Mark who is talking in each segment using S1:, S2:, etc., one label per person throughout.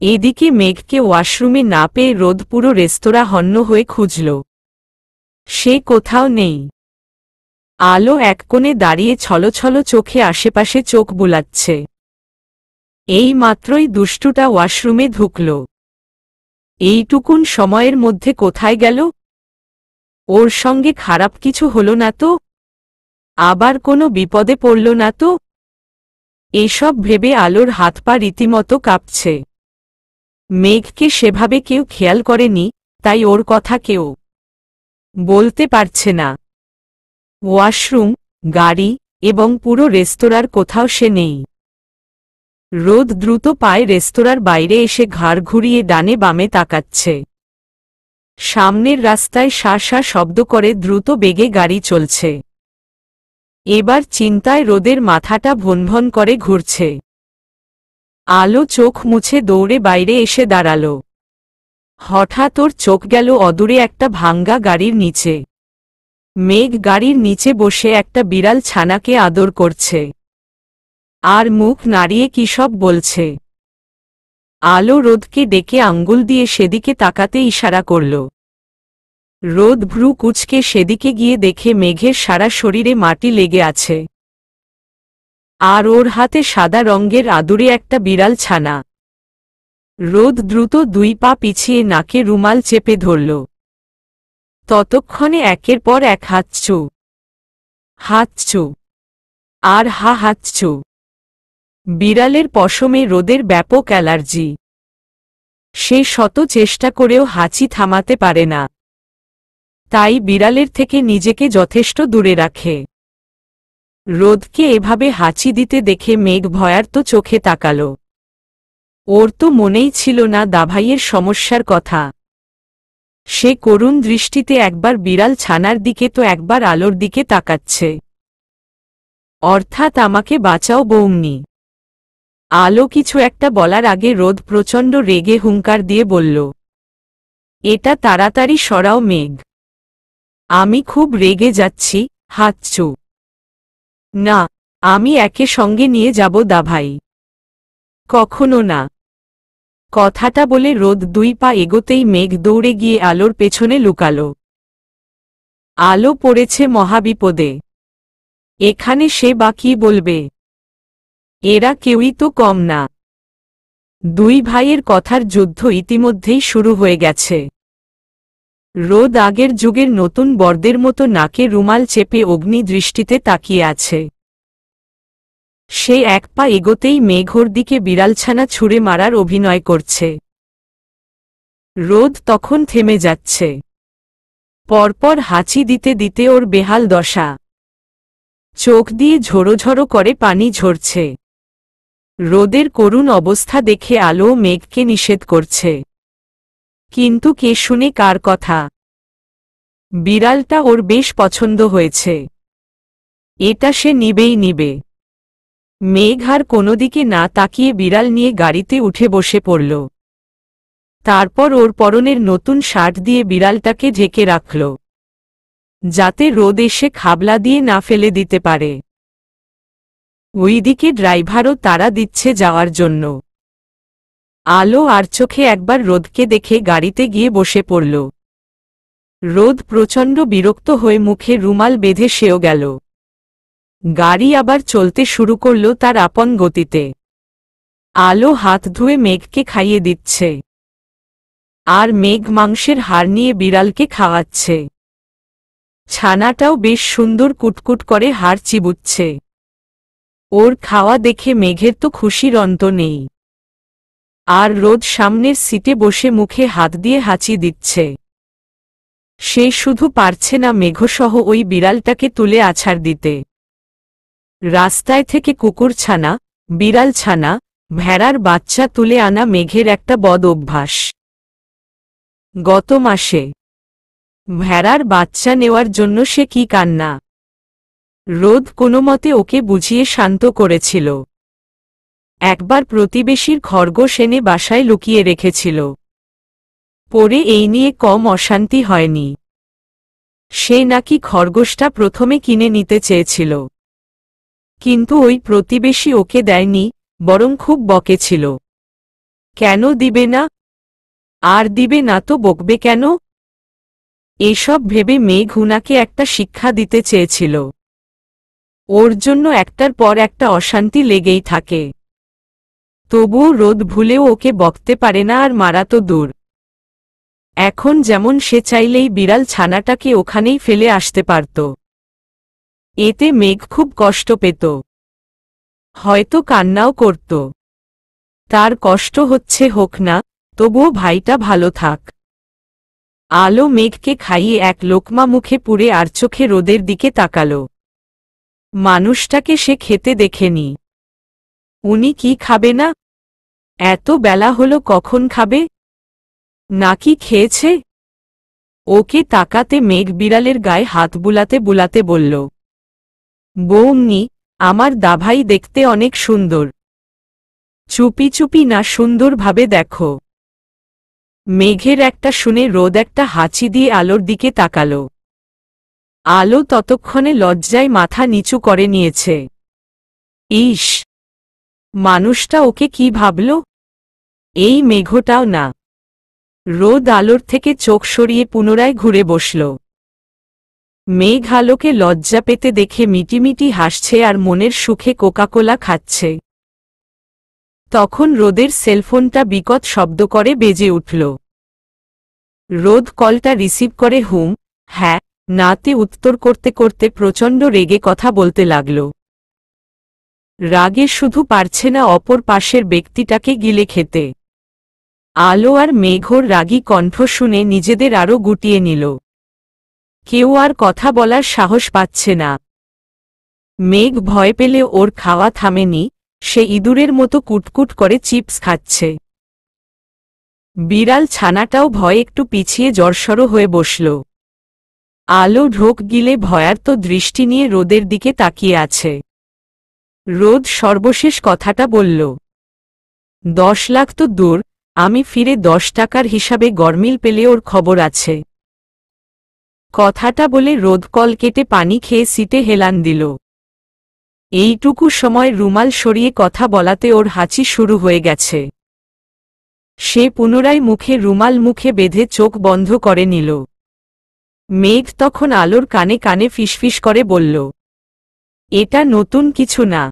S1: এদিকে মেঘকে ওয়াশরুমে না পেয়ে রোদ পুরো রেস্তোরাঁ হন্য হয়ে খুঁজল। সে কোথাও নেই। আলো এক কোণে দাঁড়িয়ে ছলছল চোখে আশেপাশে চোখ বুলাচ্ছে। এই মাত্রই দুষ্টুটা ওয়াশরুমে ঢুকল। এইটুকুন সময়ের মধ্যে কোথায় গেল? ওর সঙ্গে খারাপ কিছু হলো না তো? আবার কোনো বিপদে পড়ল না তো? এসব ভেবে আলোর হাত পা রীতিমতো কাঁপছে। মেঘকে সেভাবে কেউ খেয়াল করেনি, তাই ওর কথা কেউ বলতে পারছে না। ওয়াশরুম, গাড়ি এবং পুরো রেস্তোরাঁর কোথাও সে নেই। রোদ দ্রুত পায়ে রেস্তোরাঁর বাইরে এসে ঘাড় ঘুরিয়ে ডানে বামে তাকাচ্ছে। সামনের রাস্তায় শা শা শব্দ করে দ্রুত বেগে গাড়ি চলছে। এবার চিন্তায় রোদের মাথাটা ভনভন করে ঘুরছে। আলো চোখ মুছে দৌড়ে বাইরে এসে দাঁড়াল। হঠাৎ ওর চোখ গেল অদূরে একটা ভাঙ্গা গাড়ির নিচে। মেঘ গাড়ির নিচে বসে একটা বিড়াল ছানাকে আদর করছে আর মুখ নাড়িয়ে কী সব বলছে। আলো রোদকে ডেকে আঙ্গুল দিয়ে সেদিকে তাকাতে ইশারা করল। রোদ ভ্রু কুঁচকে সেদিকে গিয়ে দেখে মেঘের সারা শরীরে মাটি লেগে আছে, আর ওর হাতে সাদা রঙের আদুরে একটা বিড়াল ছানা। রোদ দ্রুত 2 পা পিছিয়ে নাকে রুমাল চেপে ধরল। ততক্ষণে একের পর এক হাঁচু হাঁচু আর হাঁচু। বিড়ালের পশমে রোদের ব্যাপক অ্যালার্জি। সে শত চেষ্টা করেও হাঁচি থামাতে পারে না, তাই বিড়ালের থেকে নিজেকে যথেষ্ট দূরে রাখে। রোদকে এভাবে হাঁচি দিতে দেখে মেঘ ভয়ার্ত চোখে তাকাল। ওর তো মনেই ছিল না দাভাইয়ের সমস্যার কথা। সে করুণ দৃষ্টিতে একবার বিড়াল ছানার দিকে তো একবার আলোর দিকে তাকাচ্ছে। অর্থাৎ আমাকে বাঁচাও বৌমনি। আলো কিছু একটা বলার আগে রোদ প্রচণ্ড রেগে হুঙ্কার দিয়ে বলল, এটা তাড়াতাড়ি সরাও মেঘ। আমি খুব রেগে যাচ্ছি। হাঁচু। না, আমি একে সঙ্গে নিয়ে যাব দাভাই। কখনো না। কথাটা বলে রোদ 2 পা এগোতেই মেঘ দৌড়ে গিয়ে আলোর পেছনে লুকাল। আলো পড়েছে মহাবিপদে। এখানে সে বা কি বলবে? এরা কেউই তো কম না। 2 ভাইয়ের কথার যুদ্ধ ইতিমধ্যেই শুরু হয়ে গেছে। রোদ আগের যুগের নতুন বরদের মতো নাকে রুমাল চেপে অগ্নি দৃষ্টিতে তাকিয়ে আছে। সে 1 পা এগোতেই মেঘর দিকে বিড়ালছানা ছুঁড়ে মারার অভিনয় করছে। রোদ তখন থেমে যাচ্ছে। পরপর হাঁচি দিতে দিতে ওর বেহাল দশা। চোখ দিয়ে ঝোড়ো ঝোড়ো করে পানি ঝরছে। রোদের করুণ অবস্থা দেখে আলো মেঘকে নিষেধ করছে, কিন্তু কে শুনে কার কথা? বিড়ালটা ওর বেশ পছন্দ হয়েছে। এটা সে নিবেই নিবে। মেঘ আর কোনো দিকে না তাকিয়ে বিড়াল নিয়ে গাড়িতে উঠে বসে পড়ল। তারপর ওর পরনের নতুন শার্ট দিয়ে বিড়ালটাকে ঢেকে রাখল, যাতে রোদ এসে খাবলা দিয়ে না ফেলে দিতে পারে। ওইদিকে ড্রাইভারও তাড়া দিচ্ছে যাওয়ার জন্য। আলো আর চোখে একবার রোদকে দেখে গাড়িতে গিয়ে বসে পড়ল। রোদ প্রচণ্ড বিরক্ত হয়ে মুখে রুমাল বেঁধে সেও গেল। গাড়ি আবার চলতে শুরু করল তার আপন গতিতে। আলো হাত ধুয়ে মেঘকে খাইয়ে দিচ্ছে, আর মেঘ মাংসের হাড় নিয়ে বিড়ালকে খাওয়াচ্ছে। ছানাটাও বেশ সুন্দর কুটকুট করে হাড় চিবুচ্ছে। ওর খাওয়া দেখে মেঘের তো খুশির অন্ত নেই। আর রোদ সামনের সিটে বসে মুখে হাত দিয়ে হাঁচি দিচ্ছে। সে শুধু পারছে না মেঘসহ ওই বিড়ালটাকে তুলে আছাড় দিতে। রাস্তায় থেকে কুকুর ছানা, বিড়াল ছানা, ভেড়ার বাচ্চা তুলে আনা মেঘের একটা বদ অভ্যাস। গত মাসে ভেড়ার বাচ্চা নেওয়ার জন্য সে কি কান্না! রোদ কোনোমতে ওকে বুঝিয়ে শান্ত করেছিল। একবার প্রতিবেশীর খরগোশ এনে বাসায় লুকিয়ে রেখেছিল। পরে এই নিয়ে কম অশান্তি হয়নি। সে নাকি খরগোশটা প্রথমে কিনে নিতে চেয়েছিল, কিন্তু ওই প্রতিবেশী ওকে দেয়নি, বরং খুব বকেছিল। কেন দিবে না? আর দিবে না তো বকবে কেন? এসব ভেবে মেঘ উনাকে একটা শিক্ষা দিতে চেয়েছিল। ওর জন্য একটার পর একটা অশান্তি লেগেই থাকে। তবুও রোদ ভুলেও ওকে বকতে পারে না, আর মারা তো দূর। এখন যেমন সে চাইলেই বিড়াল ছানাটাকে ওখানেই ফেলে আসতে পারত। এতে মেঘ খুব কষ্ট পেত, হয়তো কান্নাও করত। তার কষ্ট হচ্ছে হোক না, তবুও ভাইটা ভালো থাক। আলো মেঘকে খাইয়ে এক লোকমা মুখে পুরে আর চোখে রোদের দিকে তাকাল। মানুষটাকে সে খেতে দেখেনি। উনি কি খাবে না? এত বেলা হলো, কখন খাবে? নাকি খেয়েছে? ওকে তাকাতে মেঘ বিড়ালের গায়ে হাত বুলাতে বুলাতে বলল, বৌমনি, আমার দাভাই দেখতে অনেক সুন্দর। চুপি চুপি না, সুন্দরভাবে দেখো। মেঘের একটা শুনে রোদ একটা হাঁচি দিয়ে আলোর দিকে তাকাল। আলো ততক্ষণে লজ্জায় মাথা নিচু করে নিয়েছে। ইস, মানুষটা ওকে কি ভাবল? এই মেঘটাও না। রোদ আলোর থেকে চোখ সরিয়ে পুনরায় ঘুরে বসল। মেঘ আলোকে লজ্জা পেতে দেখে মিটিমিটি হাসছে আর মনের সুখে কোকাকোলা খাচ্ছে। তখন রোদের সেলফোনটা বিকট শব্দ করে বেজে উঠল। রোদ কলটা রিসিভ করে হুম, হ্যাঁ, নাতে উত্তর করতে করতে প্রচণ্ড রেগে কথা বলতে লাগল। রাগে শুধু পারছে না অপর পাশের ব্যক্তিটাকে গিলে খেতে। আলো আর মেঘর রাগী কণ্ঠ শুনে নিজেদের আরও গুটিয়ে নিল। কেউ আর কথা বলার সাহস পাচ্ছে না। মেঘ ভয় পেলে ওর খাওয়া থামেনি, সে ইঁদুরের মতো কুটকুট করে চিপস খাচ্ছে। বিড়াল ছানাটাও ভয় একটু পিছিয়ে জড়সড় হয়ে বসল। আলো ঢোক গিলে ভয়ার্ত দৃষ্টি নিয়ে রোদের দিকে তাকিয়ে আছে। রোদ সর্বশেষ কথাটা বলল, 10 লাখ তো দূর, আমি ফিরে 10 টাকার হিসাবে গরমিল পেলে ওর খবর আছে। কথাটা বলে রোদ কল কেটে পানি খেয়ে সিটে হেলান দিল। এইটুকু সময় রুমাল সরিয়ে কথা বলাতে ওর হাঁচি শুরু হয়ে গেছে। সে পুনরায় মুখে রুমাল মুখে বেঁধে চোখ বন্ধ করে নিল। মেঘ তখন আলোর কানে কানে ফিসফিস করে বলল, এটা নতুন কিছু না,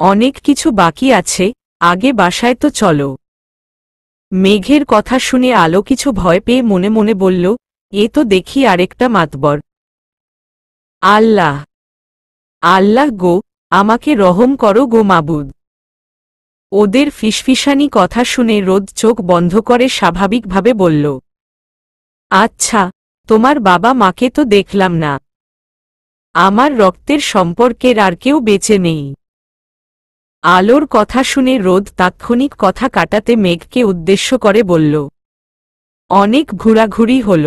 S1: অনেক কিছু বাকি আছে, আগে বাসায় তো চলো। মেঘের কথা শুনে আলো কিছু ভয় পেয়ে মনে মনে বলল, এ তো দেখি আরেকটা মাতবর। আল্লাহ, আল্লাহ গো, আমাকে রহম করো গো মাবুদ। ওদের ফিসফিসানি কথা শুনে রোদ চোখ বন্ধ করে স্বাভাবিকভাবে বলল, আচ্ছা, তোমার বাবা মাকে তো দেখলাম না। আমার রক্তের সম্পর্কের আর কেউ বেঁচে নেই। আলোর কথা শুনে রোদ তাৎক্ষণিক কথা কাটাতে মেঘকে উদ্দেশ্য করে বলল, অনেক ঘোরাঘুরি হল।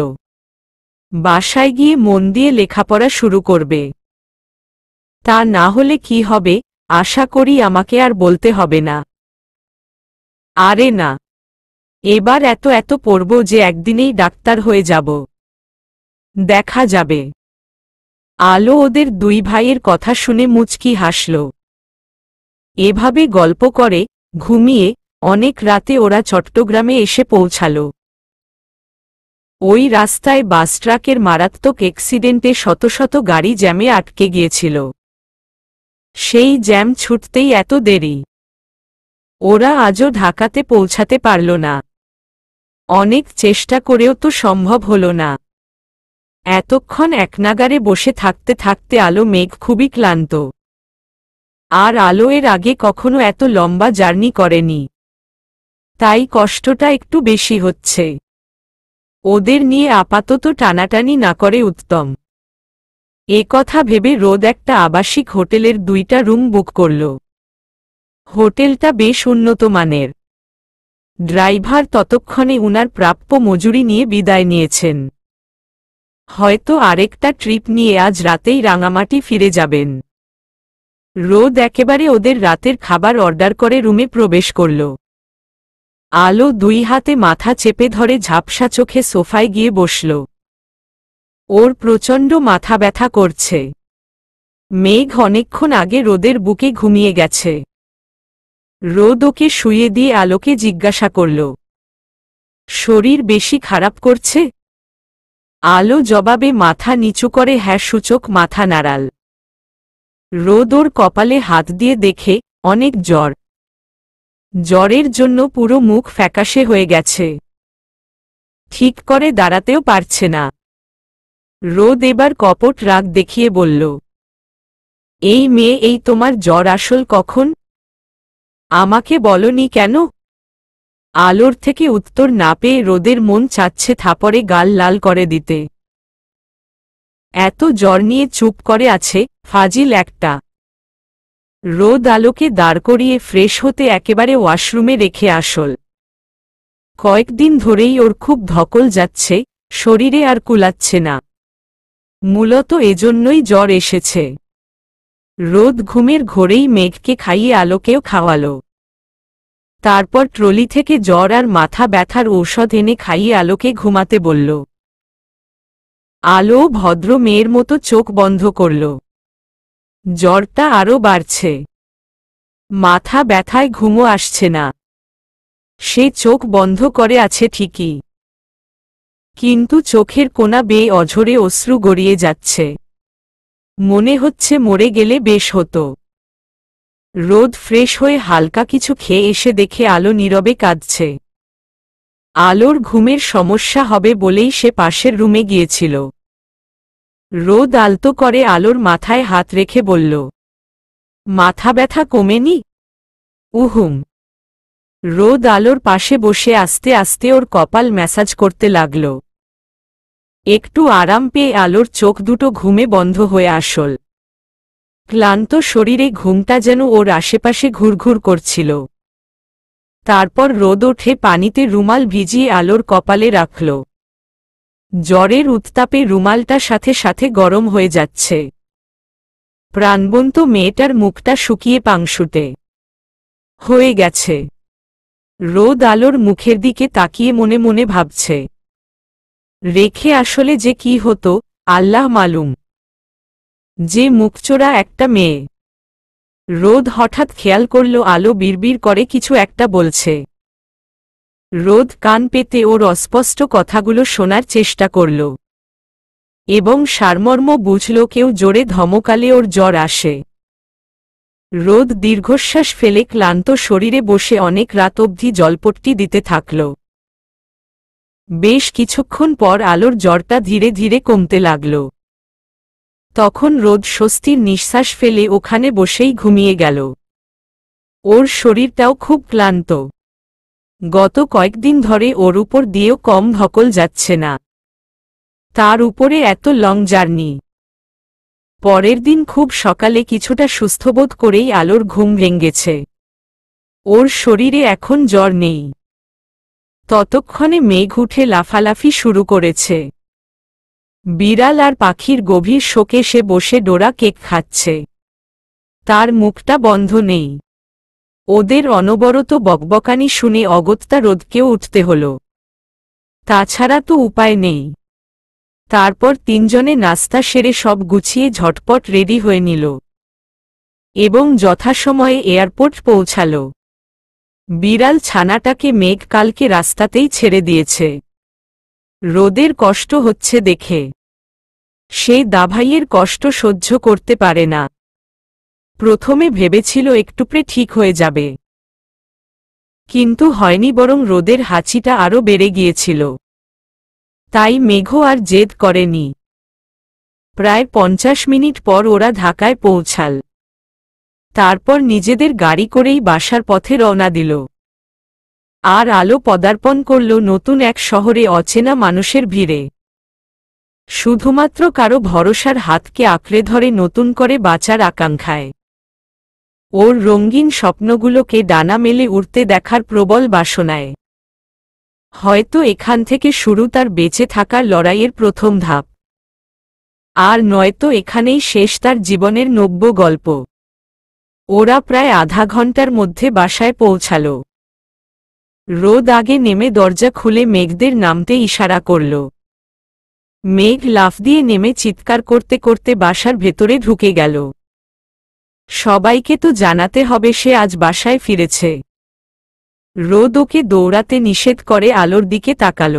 S1: বাসায় গিয়ে মন দিয়ে লেখাপড়া শুরু করবে। তা না হলে কি হবে, আশা করি আমাকে আর বলতে হবে না। আরে না, এবার এত এত পড়ব যে একদিনেই ডাক্তার হয়ে যাব। দেখা যাবে। আলো ওদের দুই ভাইয়ের কথা শুনে মুচকি হাসল। এভাবে গল্প করে, ঘুমিয়ে, অনেক রাতে ওরা চট্টগ্রামে এসে পৌঁছাল। ওই রাস্তায় বাস ট্রাকের মারাত্মক অ্যাক্সিডেন্টে শত শত গাড়ি জ্যামে আটকে গিয়েছিল। সেই জ্যাম ছুটতেই এত দেরি। ওরা আজও ঢাকাতে পৌঁছাতে পারল না। অনেক চেষ্টা করেও তো সম্ভব হল না। এতক্ষণ একনাগারে বসে থাকতে থাকতে আলো মেঘ খুবই ক্লান্ত। আর আলো এর আগে কখনো এত লম্বা জার্নি করেনি, তাই কষ্টটা একটু বেশি হচ্ছে। ওদের নিয়ে আপাতত টানাটানি না করে উত্তম। এ কথা ভেবে রোদ একটা আবাসিক হোটেলের 2টা রুম বুক করল। হোটেলটা বেশ উন্নত মানের। ড্রাইভার ততক্ষণে উনার প্রাপ্য মজুরি নিয়ে বিদায় নিয়েছেন। হয়তো আরেকটা ট্রিপ নিয়ে আজ রাতেই রাঙামাটি ফিরে যাবেন। রোদ একেবারে ওদের রাতের খাবার অর্ডার করে রুমে প্রবেশ করল। আলো 2 হাতে মাথা চেপে ধরে ঝাপসা চোখে সোফায় গিয়ে বসল। ওর প্রচণ্ড মাথা ব্যথা করছে। মেঘ অনেকক্ষণ আগে রোদের বুকে ঘুমিয়ে গেছে। রোদ ওকে শুইয়ে দিয়ে আলোকে জিজ্ঞাসা করল, শরীর বেশি খারাপ করছে? আলো জবাবে মাথা নিচু করে হ্যাঁ সূচক মাথা নাড়াল। রোদ ওর কপালে হাত দিয়ে দেখে, অনেক জ্বর। জ্বরের জন্য পুরো মুখ ফ্যাকাশে হয়ে গেছে, ঠিক করে দাঁড়াতেও পারছে না। রোদ এবার কপট রাগ দেখিয়ে বলল, এই মেয়ে, এই তোমার জ্বর আসল কখন? আমাকে বলনি কেন? আলোর থেকে উত্তর না পেয়ে রোদের মন চাচ্ছে থাপড়ে গাল লাল করে দিতে। এত জ্বর নিয়ে চুপ করে আছে, ফাজিল একটা। রোদ আলোকে দাঁড় করিয়ে ফ্রেশ হতে একেবারে ওয়াশরুমে রেখে আসল। কয়েকদিন ধরেই ওর খুব ধকল যাচ্ছে, শরীরে আর কুলাচ্ছে না। মূলত এজন্যই জ্বর এসেছে। রোদ ঘুমের ঘোরেই মেঘকে খাইয়ে আলোকেও খাওয়ালো। তারপর ট্রলি থেকে জ্বর আর মাথা ব্যথার ঔষধ এনে খাইয়ে আলোকে ঘুমাতে বলল। আলো ভদ্র মেয়ের মতো চোখ বন্ধ করল। জ্বরটা আরও বাড়ছে, মাথা ব্যথায় ঘুমও আসছে না। সে চোখ বন্ধ করে আছে ঠিকই, কিন্তু চোখের কোনা বেয়ে অঝরে অশ্রু গড়িয়ে যাচ্ছে। মনে হচ্ছে মরে গেলে বেশ হতো। রোদ ফ্রেশ হয়ে হালকা কিছু খেয়ে এসে দেখে আলো নীরবে কাঁদছে। আলোর ঘুমের সমস্যা হবে বলেই সে পাশের রুমে গিয়েছিল। রোদ আলতো করে আলোর মাথায় হাত রেখে বলল, মাথা ব্যথা কমেনি? উহুম। রোদ আলোর পাশে বসে আস্তে আস্তে ওর কপাল ম্যাসাজ করতে লাগল। একটু আরাম পেয়ে আলোর চোখ দুটো ঘুমে বন্ধ হয়ে আসল। ক্লান্ত শরীরে ঘুমটা যেন ওর আশেপাশে ঘুরঘুর করছিল। তারপর রোদ ওঠে পানিতে রুমাল ভিজিয়ে আলোর কপালে রাখল। জ্বরের উত্তাপে রুমালটা সাথে সাথে গরম হয়ে যাচ্ছে। প্রাণবন্ত মেয়েটার মুখটা শুকিয়ে পাংশুটে হয়ে গেছে। রোদ আলোর মুখের দিকে তাকিয়ে মনে মনে ভাবছে, রেখে আসলে যে কি হতো আল্লাহ মালুম। যে মুখচোরা একটা মেয়ে। রোদ হঠাৎ খেয়াল করল আলো বিড়বিড় করে কিছু একটা বলছে। রোদ কান পেতে ওর অস্পষ্ট কথাগুলো শোনার চেষ্টা করল এবং সারমর্ম বুঝল কেউ জোরে ধমকালে ওর জ্বর আসে। রোদ দীর্ঘশ্বাস ফেলে ক্লান্ত শরীরে বসে অনেক রাত অবধি জলপট্টি দিতে থাকল। বেশ কিছুক্ষণ পর আলোর জ্বরটা ধীরে ধীরে কমতে লাগল। তখন রোদ স্বস্তির নিঃশ্বাস ফেলে ওখানে বসেই ঘুমিয়ে গেল। ওর শরীরটাও খুব ক্লান্ত। গত কয়েকদিন ধরে ওর উপর দিয়েও কম ধকল যাচ্ছে না, তার উপরে এত লং জার্নি। পরের দিন খুব সকালে কিছুটা সুস্থবোধ করেই আলোর ঘুম ভেঙেছে। ওর শরীরে এখন জ্বর নেই। ততক্ষণে মেঘ উঠে লাফালাফি শুরু করেছে। বিড়াল আর পাখির গভীর শোকে সে বসে ডোরা কেক খাচ্ছে। তার মুখটা বন্ধ নেই। ওদের অনবরত বকবকানি শুনে অগত্যা রোদকেও উঠতে হল। তাছাড়া তো উপায় নেই। তারপর তিনজনে নাস্তা সেরে সব গুছিয়ে ঝটপট রেডি হয়ে নিল এবং যথাসময়ে এয়ারপোর্ট পৌঁছাল। বিড়াল ছানাটাকে মেঘ কালকে রাস্তাতেই ছেড়ে দিয়েছে। রোদের কষ্ট হচ্ছে দেখে সে দাভাইয়ের কষ্ট সহ্য করতে পারে না। প্রথমে ভেবেছিল একটুপরে ঠিক হয়ে যাবে, কিন্তু হয়নি, বরং রোদের হাঁচিটা আরও বেড়ে গিয়েছিল। তাই মেঘও আর জেদ করেনি। প্রায় 50 মিনিট পর ওরা ঢাকায় পৌঁছাল। তারপর নিজেদের গাড়ি করেই বাসার পথে রওনা দিল। আর আলো পদার্পণ করল নতুন এক শহরে অচেনা মানুষের ভিড়ে। শুধুমাত্র কারো ভরসার হাতকে আঁকড়ে ধরে নতুন করে বাঁচার আকাঙ্ক্ষায়। ওর রঙিন স্বপ্নগুলোকে ডানা মেলে উড়তে দেখার প্রবল বাসনায়। হয়তো এখান থেকে শুরু তার বেঁচে থাকার লড়াইয়ের প্রথম ধাপ। আর নয়তো এখানেই শেষ তার জীবনের নব্য গল্প। ওরা প্রায় আধা ঘন্টার মধ্যে বাসায় পৌঁছাল। রোদ আগে নেমে দরজা খুলে মেঘদের নামতে ইশারা করল। মেঘ লাফ দিয়ে নেমে চিৎকার করতে করতে বাসার ভেতরে ঢুকে গেল। সবাইকে তো জানাতে হবে সে আজ বাসায় ফিরেছে। রোদ ওকে দৌড়াতে নিষেধ করে আলোর দিকে তাকাল।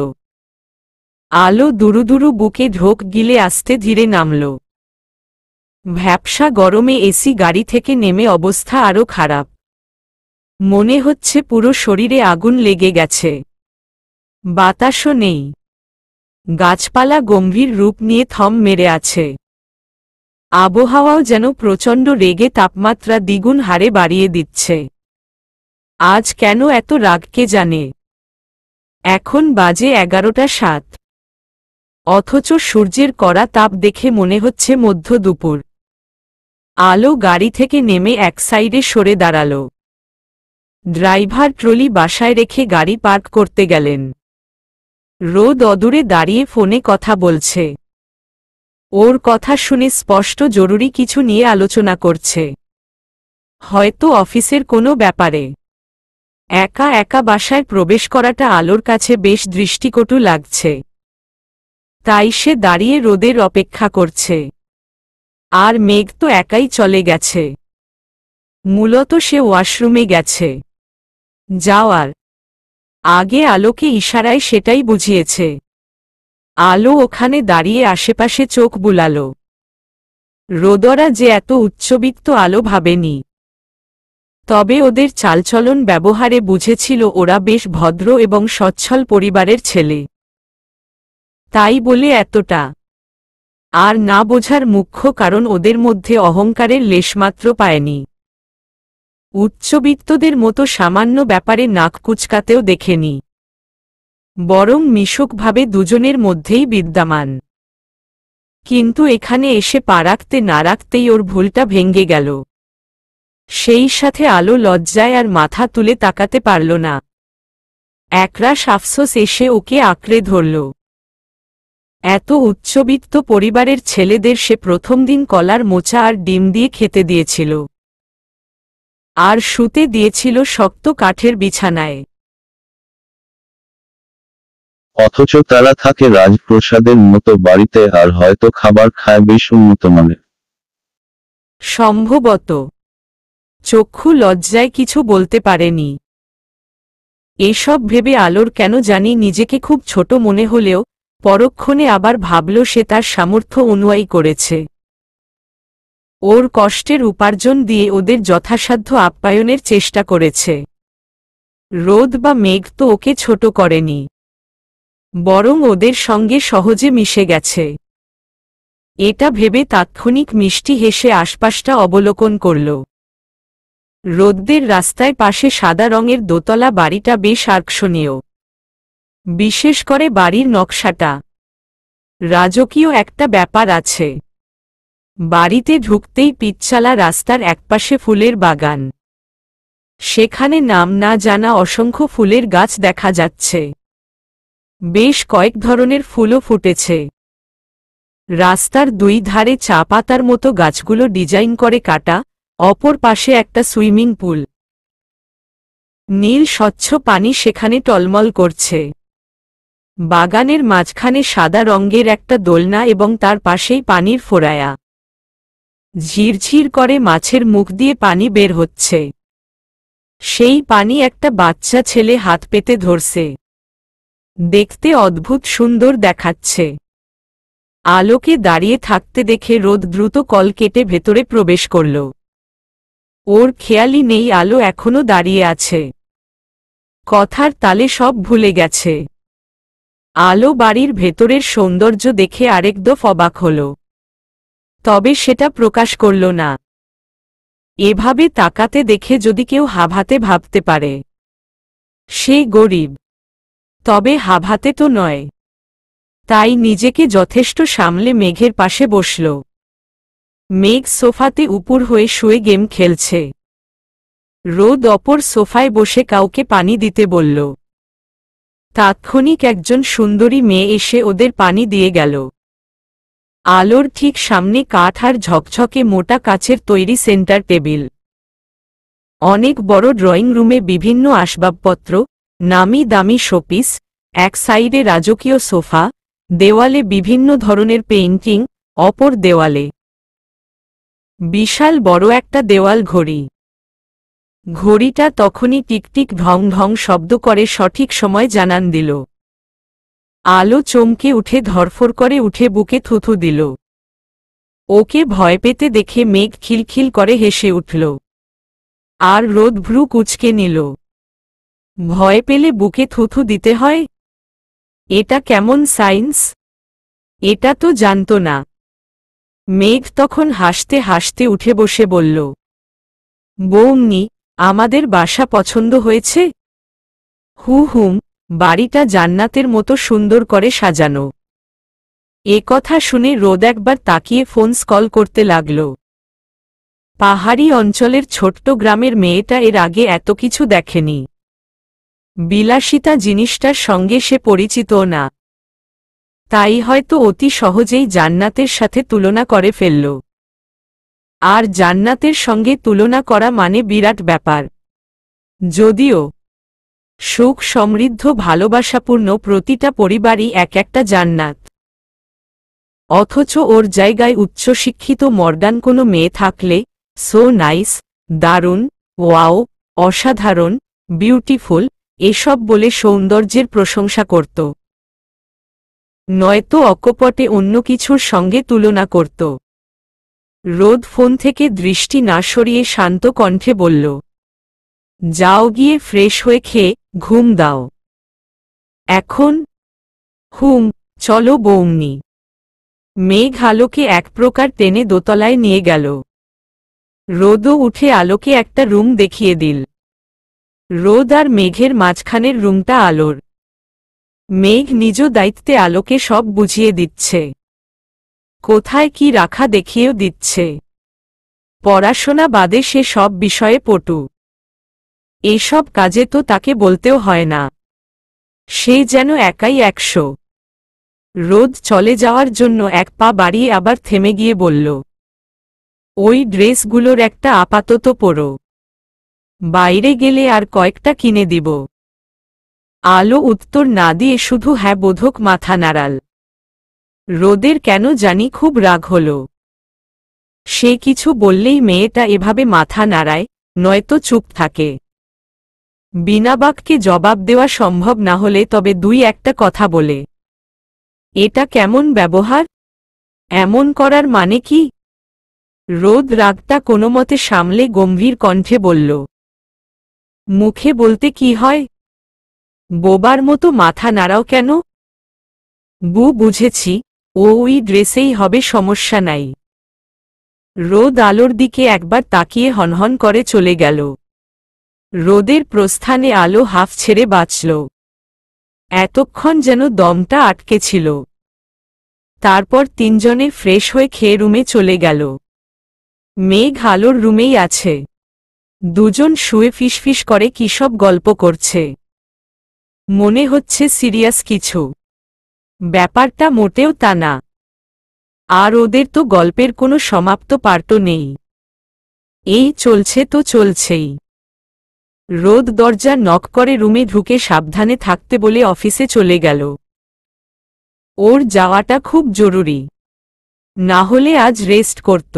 S1: আলো দুরুদুরু বুকে ঢোক গিলে আস্তে ধীরে নামল। ভ্যাপসা গরমে এসি গাড়ি থেকে নেমে অবস্থা আরও খারাপ। মনে হচ্ছে পুরো শরীরে আগুন লেগে গেছে। বাতাসও নেই। গাছপালা গম্ভীর রূপ নিয়ে থম মেরে আছে। আবহাওয়াও যেন প্রচণ্ড রেগে তাপমাত্রা দ্বিগুণ হারে বাড়িয়ে দিচ্ছে। আজ কেন এত রাগ কে জানে। এখন বাজে 11:07। অথচ সূর্যের কড়া তাপ দেখে মনে হচ্ছে মধ্য দুপুর। আলো গাড়ি থেকে নেমে এক সাইডে সরে দাঁড়াল। ড্রাইভার ট্রলি বাসায় রেখে গাড়ি পার্ক করতে গেলেন। রোদ অদূরে দাঁড়িয়ে ফোনে কথা বলছে। ওর কথা শুনে স্পষ্ট জরুরি কিছু নিয়ে আলোচনা করছে। হয়তো অফিসের কোনো ব্যাপারে। একা একা বাসায় প্রবেশ করাটা আলোর কাছে বেশ দৃষ্টিকটু লাগছে। তাই সে দাঁড়িয়ে রোদের অপেক্ষা করছে। আর মেঘ তো একাই চলে গেছে। মূলত সে ওয়াশরুমে গেছে। যাওয়ার আগে আলোকে ইশারায় সেটাই বুঝিয়েছে। আলো ওখানে দাঁড়িয়ে আশেপাশে চোখ বুলাল। রোদরা যে এত উচ্চবিত্ত আলো ভাবেনি। তবে ওদের চালচলন ব্যবহারে বুঝেছিল ওরা বেশ ভদ্র এবং সচ্ছল পরিবারের ছেলে। তাই বলে এতটা আর না বোঝার মুখ্য কারণ ওদের মধ্যে অহংকারের লেশমাত্র পায়নি। উচ্চবিত্তদের মতো সামান্য ব্যাপারে নাক কুচকাতেও দেখেনি। বরং মিশুকভাবে দুজনের মধ্যেই বিদ্যমান। কিন্তু এখানে এসে পা রাখতে না রাখতেই ওর ভুলটা ভেঙে গেল। সেই সাথে আলো লজ্জায় আর মাথা তুলে তাকাতে পারল না। একরাশ আফসোস এসে ওকে আঁকড়ে ধরল। এত উচ্চবিত্ত পরিবারের ছেলেদের সে প্রথম দিন কলার মোচা আর ডিম দিয়ে খেতে দিয়েছিল। আর শুতে দিয়েছিল শক্ত কাঠের বিছানায়।
S2: অথচ তারা থাকে রাজপ্রসাদের মতো বাড়িতে আর হয়তো খাবার খায় বেশ উন্নত মানের।
S1: সম্ভবত চক্ষু লজ্জায় কিছু বলতে পারেনি। এসব ভেবে আলোর কেন জানি নিজেকে খুব ছোট মনে হলেও পরক্ষণে আবার ভাবল সে তার সামর্থ্য অনুযায়ী করেছে। ওর কষ্টের উপার্জন দিয়ে ওদের যথাসাধ্য আপ্যায়নের চেষ্টা করেছে। রোদ বা মেঘ তো ওকে ছোট করেনি, বরং ওদের সঙ্গে সহজে মিশে গেছে। এটা ভেবে তাৎক্ষণিক মিষ্টি হেসে আশপাশটা অবলোকন করল। রোদ্দের রাস্তায় পাশে সাদা রঙের দোতলা বাড়িটা বেশ আকর্ষণীয়। বিশেষ করে বাড়ির নকশাটা। রাজকীয় একটা ব্যাপার আছে। বাড়িতে ঢুকতেই পিচ্চালা রাস্তার একপাশে ফুলের বাগান। সেখানে নাম না জানা অসংখ্য ফুলের গাছ দেখা যাচ্ছে। বেশ কয়েক ধরনের ফুলও ফুটেছে। রাস্তার দুই ধারে চা পাতার মতো গাছগুলো ডিজাইন করে কাটা, অপর পাশে একটা সুইমিং পুল। নীল স্বচ্ছ পানি সেখানে টলমল করছে। বাগানের মাঝখানে সাদা রঙের একটা দোলনা এবং তার পাশেই পানির ফোয়ারা। ঝিরঝির করে মাছের মুখ দিয়ে পানি বের হচ্ছে। সেই পানি একটা বাচ্চা ছেলে হাত পেতে ধরছে। দেখতে অদ্ভুত সুন্দর দেখাচ্ছে। আলোকে দাঁড়িয়ে থাকতে দেখে রোদ দ্রুত কল কেটে ভেতরে প্রবেশ করল। ওর খেয়ালই নেই আলো এখনো দাঁড়িয়ে আছে। কথার তালে সব ভুলে গেছে। আলো বাড়ির ভেতরের সৌন্দর্য দেখে আরেক দফ অবাক হল। তবে সেটা প্রকাশ করল না। এভাবে তাকাতে দেখে যদি কেউ হাভাতে ভাবতে পারে সে গরিব, তবে হাভাতে তো নয়। তাই নিজেকে যথেষ্ট সামলে মেঘের পাশে বসল। মেঘ সোফাতে উপর হয়ে শুয়ে গেম খেলছে। রোদ অপর সোফায় বসে কাউকে পানি দিতে বলল। তাৎক্ষণিক একজন সুন্দরী মেয়ে এসে ওদের পানি দিয়ে গেল। আলোর ঠিক সামনে কাঠ আর ঝকঝকে মোটা কাচের তৈরি সেন্টার টেবিল। অনেক বড় ড্রয়িং রুমে বিভিন্ন আসবাবপত্র, নামি দামি শোপিস, এক সাইডে রাজকীয় সোফা, দেওয়ালে বিভিন্ন ধরনের পেইন্টিং, অপর দেওয়ালে বিশাল বড় একটা দেওয়াল ঘড়ি। ঘড়িটা তখনই টিকটিক ঢং ঢং শব্দ করে সঠিক সময় জানান দিল। আলো চমকে উঠে ধরফর করে উঠে বুকে থুথু দিল। ওকে ভয় পেতে দেখে মেঘ খিলখিল করে হেসে উঠল। আর রোদ ভ্রু কুঁচকে নিল। ভয় পেলে বুকে থুথু দিতে হয়? এটা কেমন সায়েন্স? এটা তো জানত না। মেঘ তখন হাসতে হাসতে উঠে বসে বলল, বৌমনি, আমাদের বাসা পছন্দ হয়েছে? হুম, বাড়িটা জান্নাতের মতো সুন্দর করে সাজানো। এ কথা শুনে রোদ একবার তাকিয়ে ফোন কল করতে লাগল। পাহাড়ি অঞ্চলের ছোট্ট গ্রামের মেয়েটা এর আগে এত কিছু দেখেনি। বিলাসিতা জিনিসটার সঙ্গে সে পরিচিতও না। তাই হয়তো অতি সহজেই জান্নাতের সাথে তুলনা করে ফেলল। আর জান্নাতের সঙ্গে তুলনা করা মানে বিরাট ব্যাপার। যদিও সুখ সমৃদ্ধ ভালোবাসাপূর্ণ প্রতিটা পরিবারই এক একটা জান্নাত। অথচ ওর জায়গায় উচ্চশিক্ষিত মডার্ন কোনো মেয়ে থাকলে সো নাইস, দারুণ, ওয়াও, অসাধারণ, বিউটিফুল এসব বলে সৌন্দর্যের প্রশংসা করত। নয়তো অকপটে অন্য কিছুর সঙ্গে তুলনা করত। রোদ ফোন থেকে দৃষ্টি না সরিয়ে শান্ত কণ্ঠে বলল, যাও গিয়ে ফ্রেশ হয়ে খেয়ে ঘুম দাও। এখন? চলো বৌমনি। মেঘ আলোকে এক প্রকার টেনে দোতলায় নিয়ে গেল। রোদও উঠে আলোকে একটা রুম দেখিয়ে দিল। রোদ আর মেঘের মাঝখানের রুমটা আলোর। মেঘ নিজ দায়িত্বে আলোকে সব বুঝিয়ে দিচ্ছে। কোথায় কি রাখা দেখিয়েও দিচ্ছে। পড়াশোনা বাদে সে সব বিষয়ে পটু। এসব কাজে তো তাকে বলতেও হয় না। সে যেন একাই 100। রোদ চলে যাওয়ার জন্য এক পা বাড়িয়ে আবার থেমে গিয়ে বলল, ওই ড্রেসগুলোর একটা আপাতত পরো। বাইরে গেলে আর কয়েকটা কিনে দিব। আলো উত্তর না দিয়ে শুধু হ্যাঁ বোধক মাথা নাড়াল। রোদের কেন জানি খুব রাগ হল। সে কিছু বললেই মেয়েটা এভাবে মাথা নাড়ায়, নয়তো চুপ থাকে। বিনা বাক্যে জবাব দেওয়া সম্ভব না হলে তবে দুই একটা কথা বলে। এটা কেমন ব্যবহার? এমন করার মানে কি? রোদ রাগটা কোনোমতে সামলে গম্ভীর কণ্ঠে বলল, মুখে বলতে কি হয়? বোবার মতো মাথা নাড়াও কেন? বুঝেছি, ওই ড্রেসেই হবে, সমস্যা নাই। রোদ আলোর দিকে একবার তাকিয়ে হনহন করে চলে গেল। রোদের প্রস্থানে আলো হাফ ছেড়ে বাঁচল। এতক্ষণ যেন দমটা আটকে ছিল। তারপর তিনজনে ফ্রেশ হয়ে খেয়ে রুমে চলে গেল। মেঘ আলোর রুমেই আছে। দুজন শুয়ে ফিসফিস করে কী সব গল্প করছে। মনে হচ্ছে সিরিয়াস কিছু। ব্যাপারটা মোটেও তা না। আর ওদের তো গল্পের কোনো সমাপ্ত পার্ট নেই। এই চলছে তো চলছেই। রোদ দরজা নক করে রুমে ঢুকে সাবধানে থাকতে বলে অফিসে চলে গেল। ওর যাওয়াটা খুব জরুরি। না হলে আজ রেস্ট করত।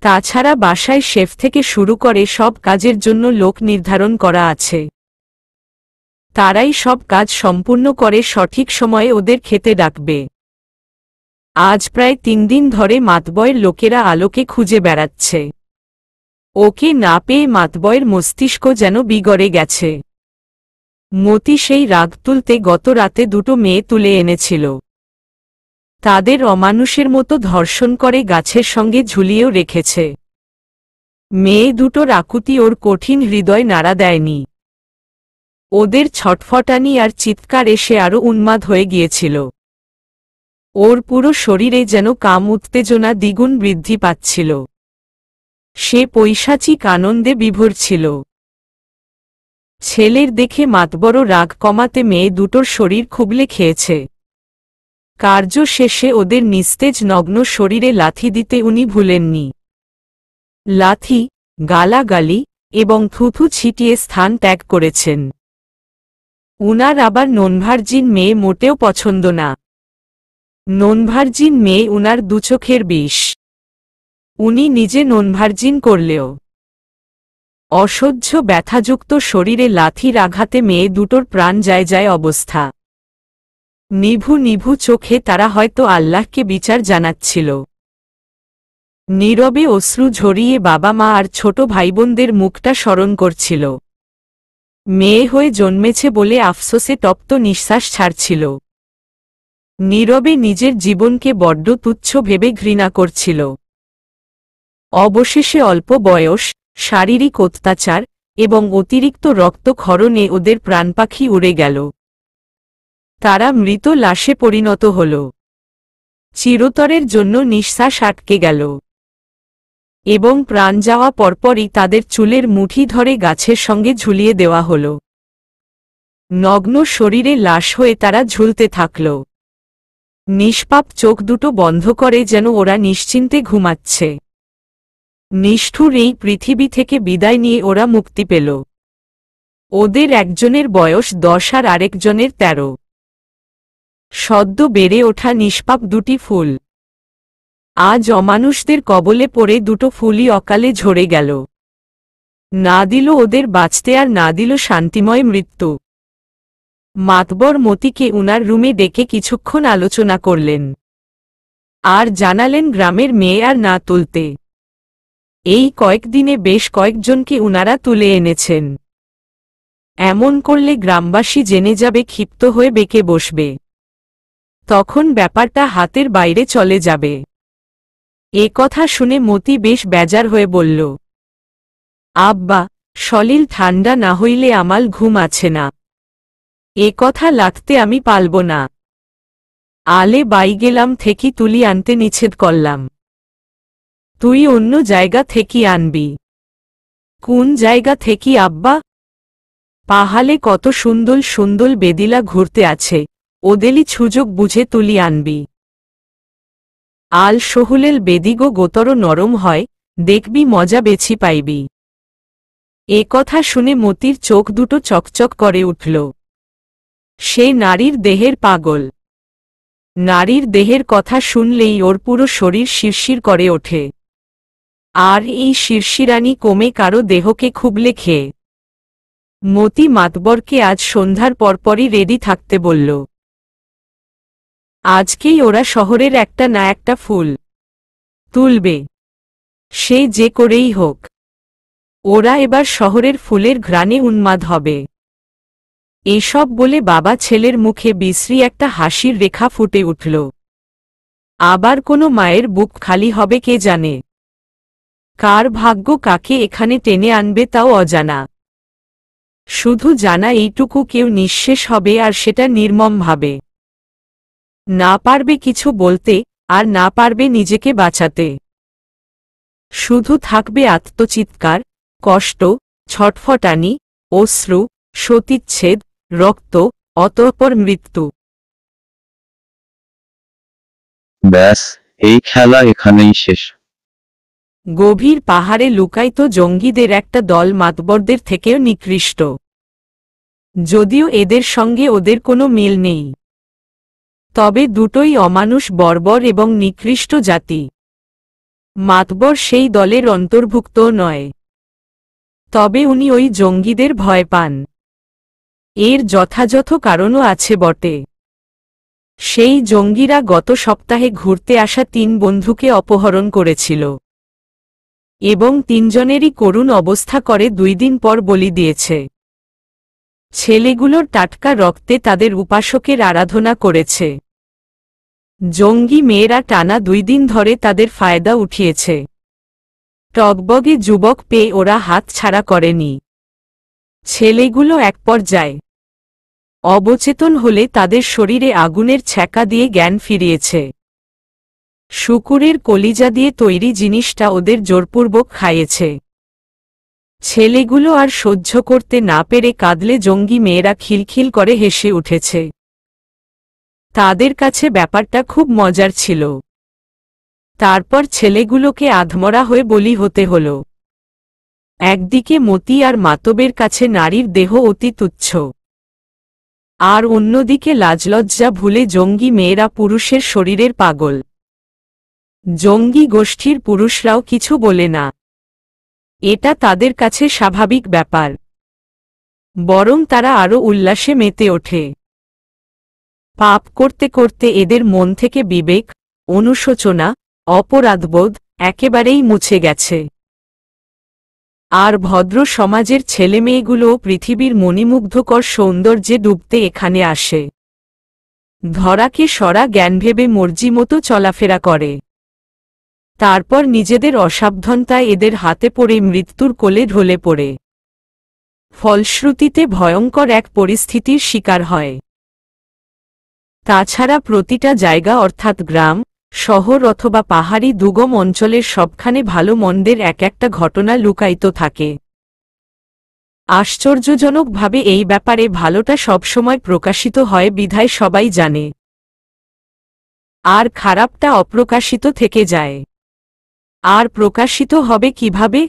S1: তাছাড়া বাসায় শেফ থেকে শুরু করে সব কাজের জন্য লোক নির্ধারণ করা আছে। তারাই সব কাজ সম্পূর্ণ করে সঠিক সময়ে ওদের খেতে ডাকবে। আজ প্রায় 3 দিন ধরে মাতবয়ের লোকেরা আলোকে খুঁজে বেড়াচ্ছে। ওকে না পেয়ে মাতবয়ের মস্তিষ্ক যেন বিগড়ে গেছে। মতি সেই রাগ তুলতে গত রাতে 2টো মেয়ে তুলে এনেছিল। তাদের অমানুষের মতো ধর্ষণ করে গাছের সঙ্গে ঝুলিয়েও রেখেছে। মেয়ে দুটোর আকুতি ওর কঠিন হৃদয় নাড়া দেয়নি। ওদের ছটফটানি আর চিৎকার এসে আরও উন্মাদ হয়ে গিয়েছিল। ওর পুরো শরীরে যেন কাম উত্তেজনা দ্বিগুণ বৃদ্ধি পাচ্ছিল। সে পৈশাচিক আনন্দে বিভোর ছিল। ছেলের দেখে মাতবড় রাগ কমাতে মেয়ে দুটোর শরীর খুবলে খেয়েছে। কার্য শেষে ওদের নিস্তেজ নগ্ন শরীরে লাথি দিতে উনি ভুলেননি। লাথি, গালাগালি এবং থুথু ছিটিয়ে স্থান ত্যাগ করেছেন। উনার আবার ননভার্জিন মেয়ে মোটেও পছন্দ না। ননভার্জিন মেয়ে উনার দুচোখের বিষ। উনি নিজে ননভার্জিন করলেও অসহ্য ব্যথাযুক্ত শরীরে লাথির আঘাতে মেয়ে দুটোর প্রাণ যায় যায় অবস্থা। নিভু নিভু চোখে তারা হয়তো আল্লাহকে বিচার জানাচ্ছিল। নীরবে অশ্রু ঝরিয়ে বাবা মা আর ছোট ভাইবোনদের মুখটা স্মরণ করছিল। মেয়ে হয়ে জন্মেছে বলে আফসোসে তপ্ত নিঃশ্বাস ছাড়ছিল। নীরবে নিজের জীবনকে বড্ড তুচ্ছ ভেবে ঘৃণা করছিল। অবশেষে অল্প বয়স, শারীরিক অত্যাচার এবং অতিরিক্ত রক্তক্ষরণে ওদের প্রাণপাখি উড়ে গেল। তারা মৃত লাশে পরিণত হল। চিরতরের জন্য নিঃশ্বাস আটকে গেল। এবং প্রাণ যাওয়া পরপরই তাদের চুলের মুঠি ধরে গাছের সঙ্গে ঝুলিয়ে দেওয়া হল। নগ্ন শরীরে লাশ হয়ে তারা ঝুলতে থাকল। নিষ্পাপ চোখ দুটো বন্ধ করে যেন ওরা নিশ্চিন্তে ঘুমাচ্ছে। নিষ্ঠুর এই পৃথিবী থেকে বিদায় নিয়ে ওরা মুক্তি পেল। ওদের একজনের বয়স 10 আর আরেকজনের 13। সদ্য বেড়ে ওঠা নিষ্পাপ দুটি ফুল আজ অমানুষদের কবলে পড়ে দুটো ফুলই অকালে ঝরে গেল। না দিল ওদের বাঁচতে আর না দিল শান্তিময় মৃত্যু। মাতবর মতিকে উনার রুমে ডেকে কিছুক্ষণ আলোচনা করলেন আর জানালেন গ্রামের মেয়ে আর না তুলতে। এই কয়েকদিনে বেশ কয়েকজনকে উনারা তুলে এনেছেন। এমন করলে গ্রামবাসী জেনে যাবে, ক্ষিপ্ত হয়ে বেঁকে বসবে। তখন ব্যাপারটা হাতের বাইরে চলে যাবে। এ কথা শুনে মতি বেশ বেজার হয়ে বলল, আব্বা, সলিল ঠান্ডা না হইলে আমাল ঘুম আছে না। এ কথা লাগতে আমি পালব না। আলে বাই গেলাম থেকি তুলি আনতে নিষেধ করলাম। তুই অন্য জায়গা থেকে আনবি। কোন জায়গা থেকে আব্বা? পাহালে কত সুন্দর সুন্দর বেদিলা ঘুরতে আছে, ওদেলি সুযোগ বুঝে তুলি আনবি। আল সহুলেল বেদিগো গোতর নরম হয়, দেখবি মজা বেছি পাইবি। এ কথা শুনে মতির চোখ দুটো চকচক করে উঠল। সে নারীর দেহের পাগল। নারীর দেহের কথা শুনলেই ওর পুরো শরীর শিরশির করে ওঠে। আর এই শিরশিরানি কমে কারো দেহকে খুবলে খেয়ে। মতি মাতবরকে আজ সন্ধ্যার পরপরই রেডি থাকতে বলল। আজকেই ওরা শহরের একটা না একটা ফুল তুলবে, সে যে করেই হোক। ওরা এবার শহরের ফুলের ঘ্রাণে উন্মাদ হবে। এসব বলে বাবা ছেলের মুখে বিশ্রী একটা হাসির রেখা ফুটে উঠল। আবার কোনো মায়ের বুক খালি হবে কে জানে। কার ভাগ্য কাকে এখানে টেনে আনবে তাও অজানা। শুধু জানা এইটুকু, কেউ নিঃশেষ হবে আর সেটা নির্মমভাবে। না পারবে কিছু বলতে, আর না পারবে নিজেকে বাঁচাতে। শুধু থাকবে আত্মচিৎকার, কষ্ট, ছটফটানি, অশ্রু, সতীচ্ছেদ, রক্ত, অতঃপর মৃত্যু।
S2: ব্যাস, এই খেলা এখানেই শেষ।
S1: গভীর পাহাড়ে লুকায়িত জঙ্গিদের একটা দল মাতবরদের থেকেও নিকৃষ্ট। যদিও এদের সঙ্গে ওদের কোনো মিল নেই, তবে দুটোই অমানুষ, বর্বর এবং নিকৃষ্ট জাতি। মাতবর সেই দলের অন্তর্ভুক্ত নয়, তবে উনি ওই জঙ্গিদের ভয় পান। এর যথাযথ কারণও আছে বটে। সেই জঙ্গিরা গত সপ্তাহে ঘুরতে আসা 3 বন্ধুকে অপহরণ করেছিল এবং 3 জনেরই করুণ অবস্থা করে 2 দিন পর বলি দিয়েছে। ছেলেগুলোর টাটকা রক্তে তাদের উপাসকের আরাধনা করেছে। জঙ্গি মেয়েরা টানা 2 দিন ধরে তাদের ফায়দা উঠিয়েছে। টগবগে যুবক পেয়ে ওরা হাত ছাড়া করেনি। ছেলেগুলো এক পর্যায়ে অবচেতন হলে তাদের শরীরে আগুনের ছ্যাঁকা দিয়ে জ্ঞান ফিরিয়েছে। শুকুরের কলিজা দিয়ে তৈরি জিনিসটা ওদের জোরপূর্বক খাইয়েছে। ছেলেগুলো আর সহ্য করতে না পেরে কাঁদলে জঙ্গি মেয়েরা খিলখিল করে হেসে উঠেছে। তাদের কাছে ব্যাপারটা খুব মজার ছিল। তারপর ছেলেগুলোকে আধমরা হয়ে বলি হতে হল। একদিকে মতি আর মাতবের কাছে নারীর দেহ অতি তুচ্ছ, আর অন্যদিকে লাজলজ্জা ভুলে জঙ্গি মেয়েরা পুরুষের শরীরের পাগল। জঙ্গি গোষ্ঠীর পুরুষরাও কিছু বলে না। এটা তাদের কাছে স্বাভাবিক ব্যাপার। বরং তারা আরও উল্লাসে মেতে ওঠে। পাপ করতে করতে এদের মন থেকে বিবেক, অনুশোচনা, অপরাধবোধ একেবারেই মুছে গেছে। আর ভদ্র সমাজের ছেলেমেয়েগুলোও পৃথিবীর মণিমুগ্ধকর সৌন্দর্যে ডুবতে এখানে আসে। ধরাকে সরা জ্ঞান ভেবে মর্জি মতো চলাফেরা করে। তারপর নিজেদের অসাবধানতায় এদের হাতে পড়ে মৃত্যুর কোলে ঢলে পড়ে। ফলশ্রুতিতে ভয়ঙ্কর এক পরিস্থিতির শিকার হয়। তাছাড়া প্রতিটা জায়গা অর্থাৎ গ্রাম, শহর অথবা পাহাড়ি দুর্গম অঞ্চলের সবখানে ভালো মন্দের এক একটা ঘটনা লুকায়িত থাকে। আশ্চর্যজনকভাবে এই ব্যাপারে ভালোটা সবসময় প্রকাশিত হয় বিধায় সবাই জানে, আর খারাপটা অপ্রকাশিত থেকে যায়। আর প্রকাশিত হবে কিভাবে?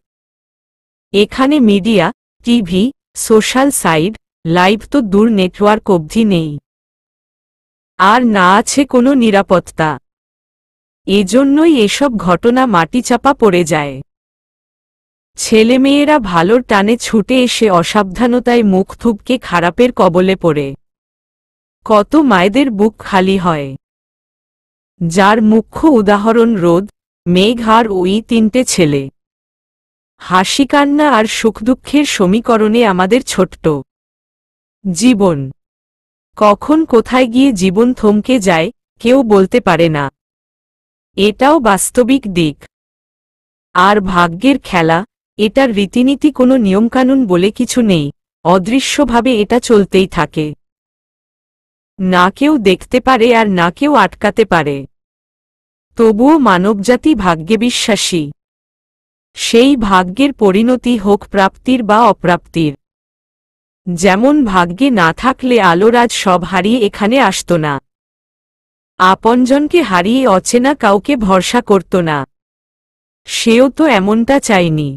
S1: এখানে media, TV, social site, live তো দূর, নেটওয়ার্ক অবধি নেই। আর না আছে কোনো নিরাপত্তা। এজন্যই এসব ঘটনা মাটিচাপা পড়ে যায়। ছেলেমেয়েরা ভালোর টানে ছুটে এসে অসাবধানতায় মুখ থুবকে খারাপের কবলে পড়ে। কত মায়েদের বুক খালি হয়। যার মুখ্য উদাহরণ রোদ, মেঘ আর ওই তিনটে ছেলে। হাসি কান্না আর সুখ দুঃখের সমীকরণে আমাদের ছোট্ট জীবন। কখন কোথায় গিয়ে জীবন থমকে যায় কেউ বলতে পারে না। এটাও বাস্তবিক দিক। আর ভাগ্যের খেলা, এটার রীতিনীতি কোনো নিয়মকানুন বলে কিছু নেই, অদৃশ্যভাবে এটা চলতেই থাকে। না কেউ দেখতে পারে আর না কেউ আটকাতে পারে। তবুও মানবজাতি ভাগ্যে বিশ্বাসী। সেই ভাগ্যের পরিণতি হোক প্রাপ্তির বা অপ্রাপ্তির। যেমন ভাগ্যে না থাকলে আলোর আজ সব হারিয়ে এখানে আসত না। আপনজনকে হারিয়ে অচেনা কাউকে ভরসা করত না। সেও তো এমনটা চায়নি।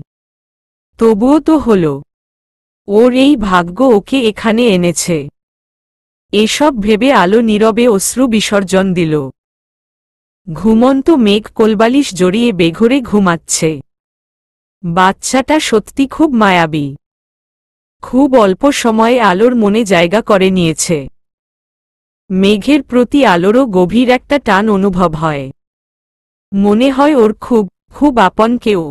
S1: তবুও তো হল। ওর এই ভাগ্য ওকে এখানে এনেছে। এসব ভেবে আলো নীরবে অশ্রু বিসর্জন দিল। ঘুমন্ত মেঘ কোলবালিশ জড়িয়ে বেঘোরে ঘুমাচ্ছে। বাচ্চাটা সত্যি খুব মায়াবী। খুব অল্প সময়ে আলোর মনে জায়গা করে নিয়েছে। মেঘের প্রতি আলোরও গভীর একটা টান অনুভব হয়। মনে হয় ওর খুব খুব আপন কেউ।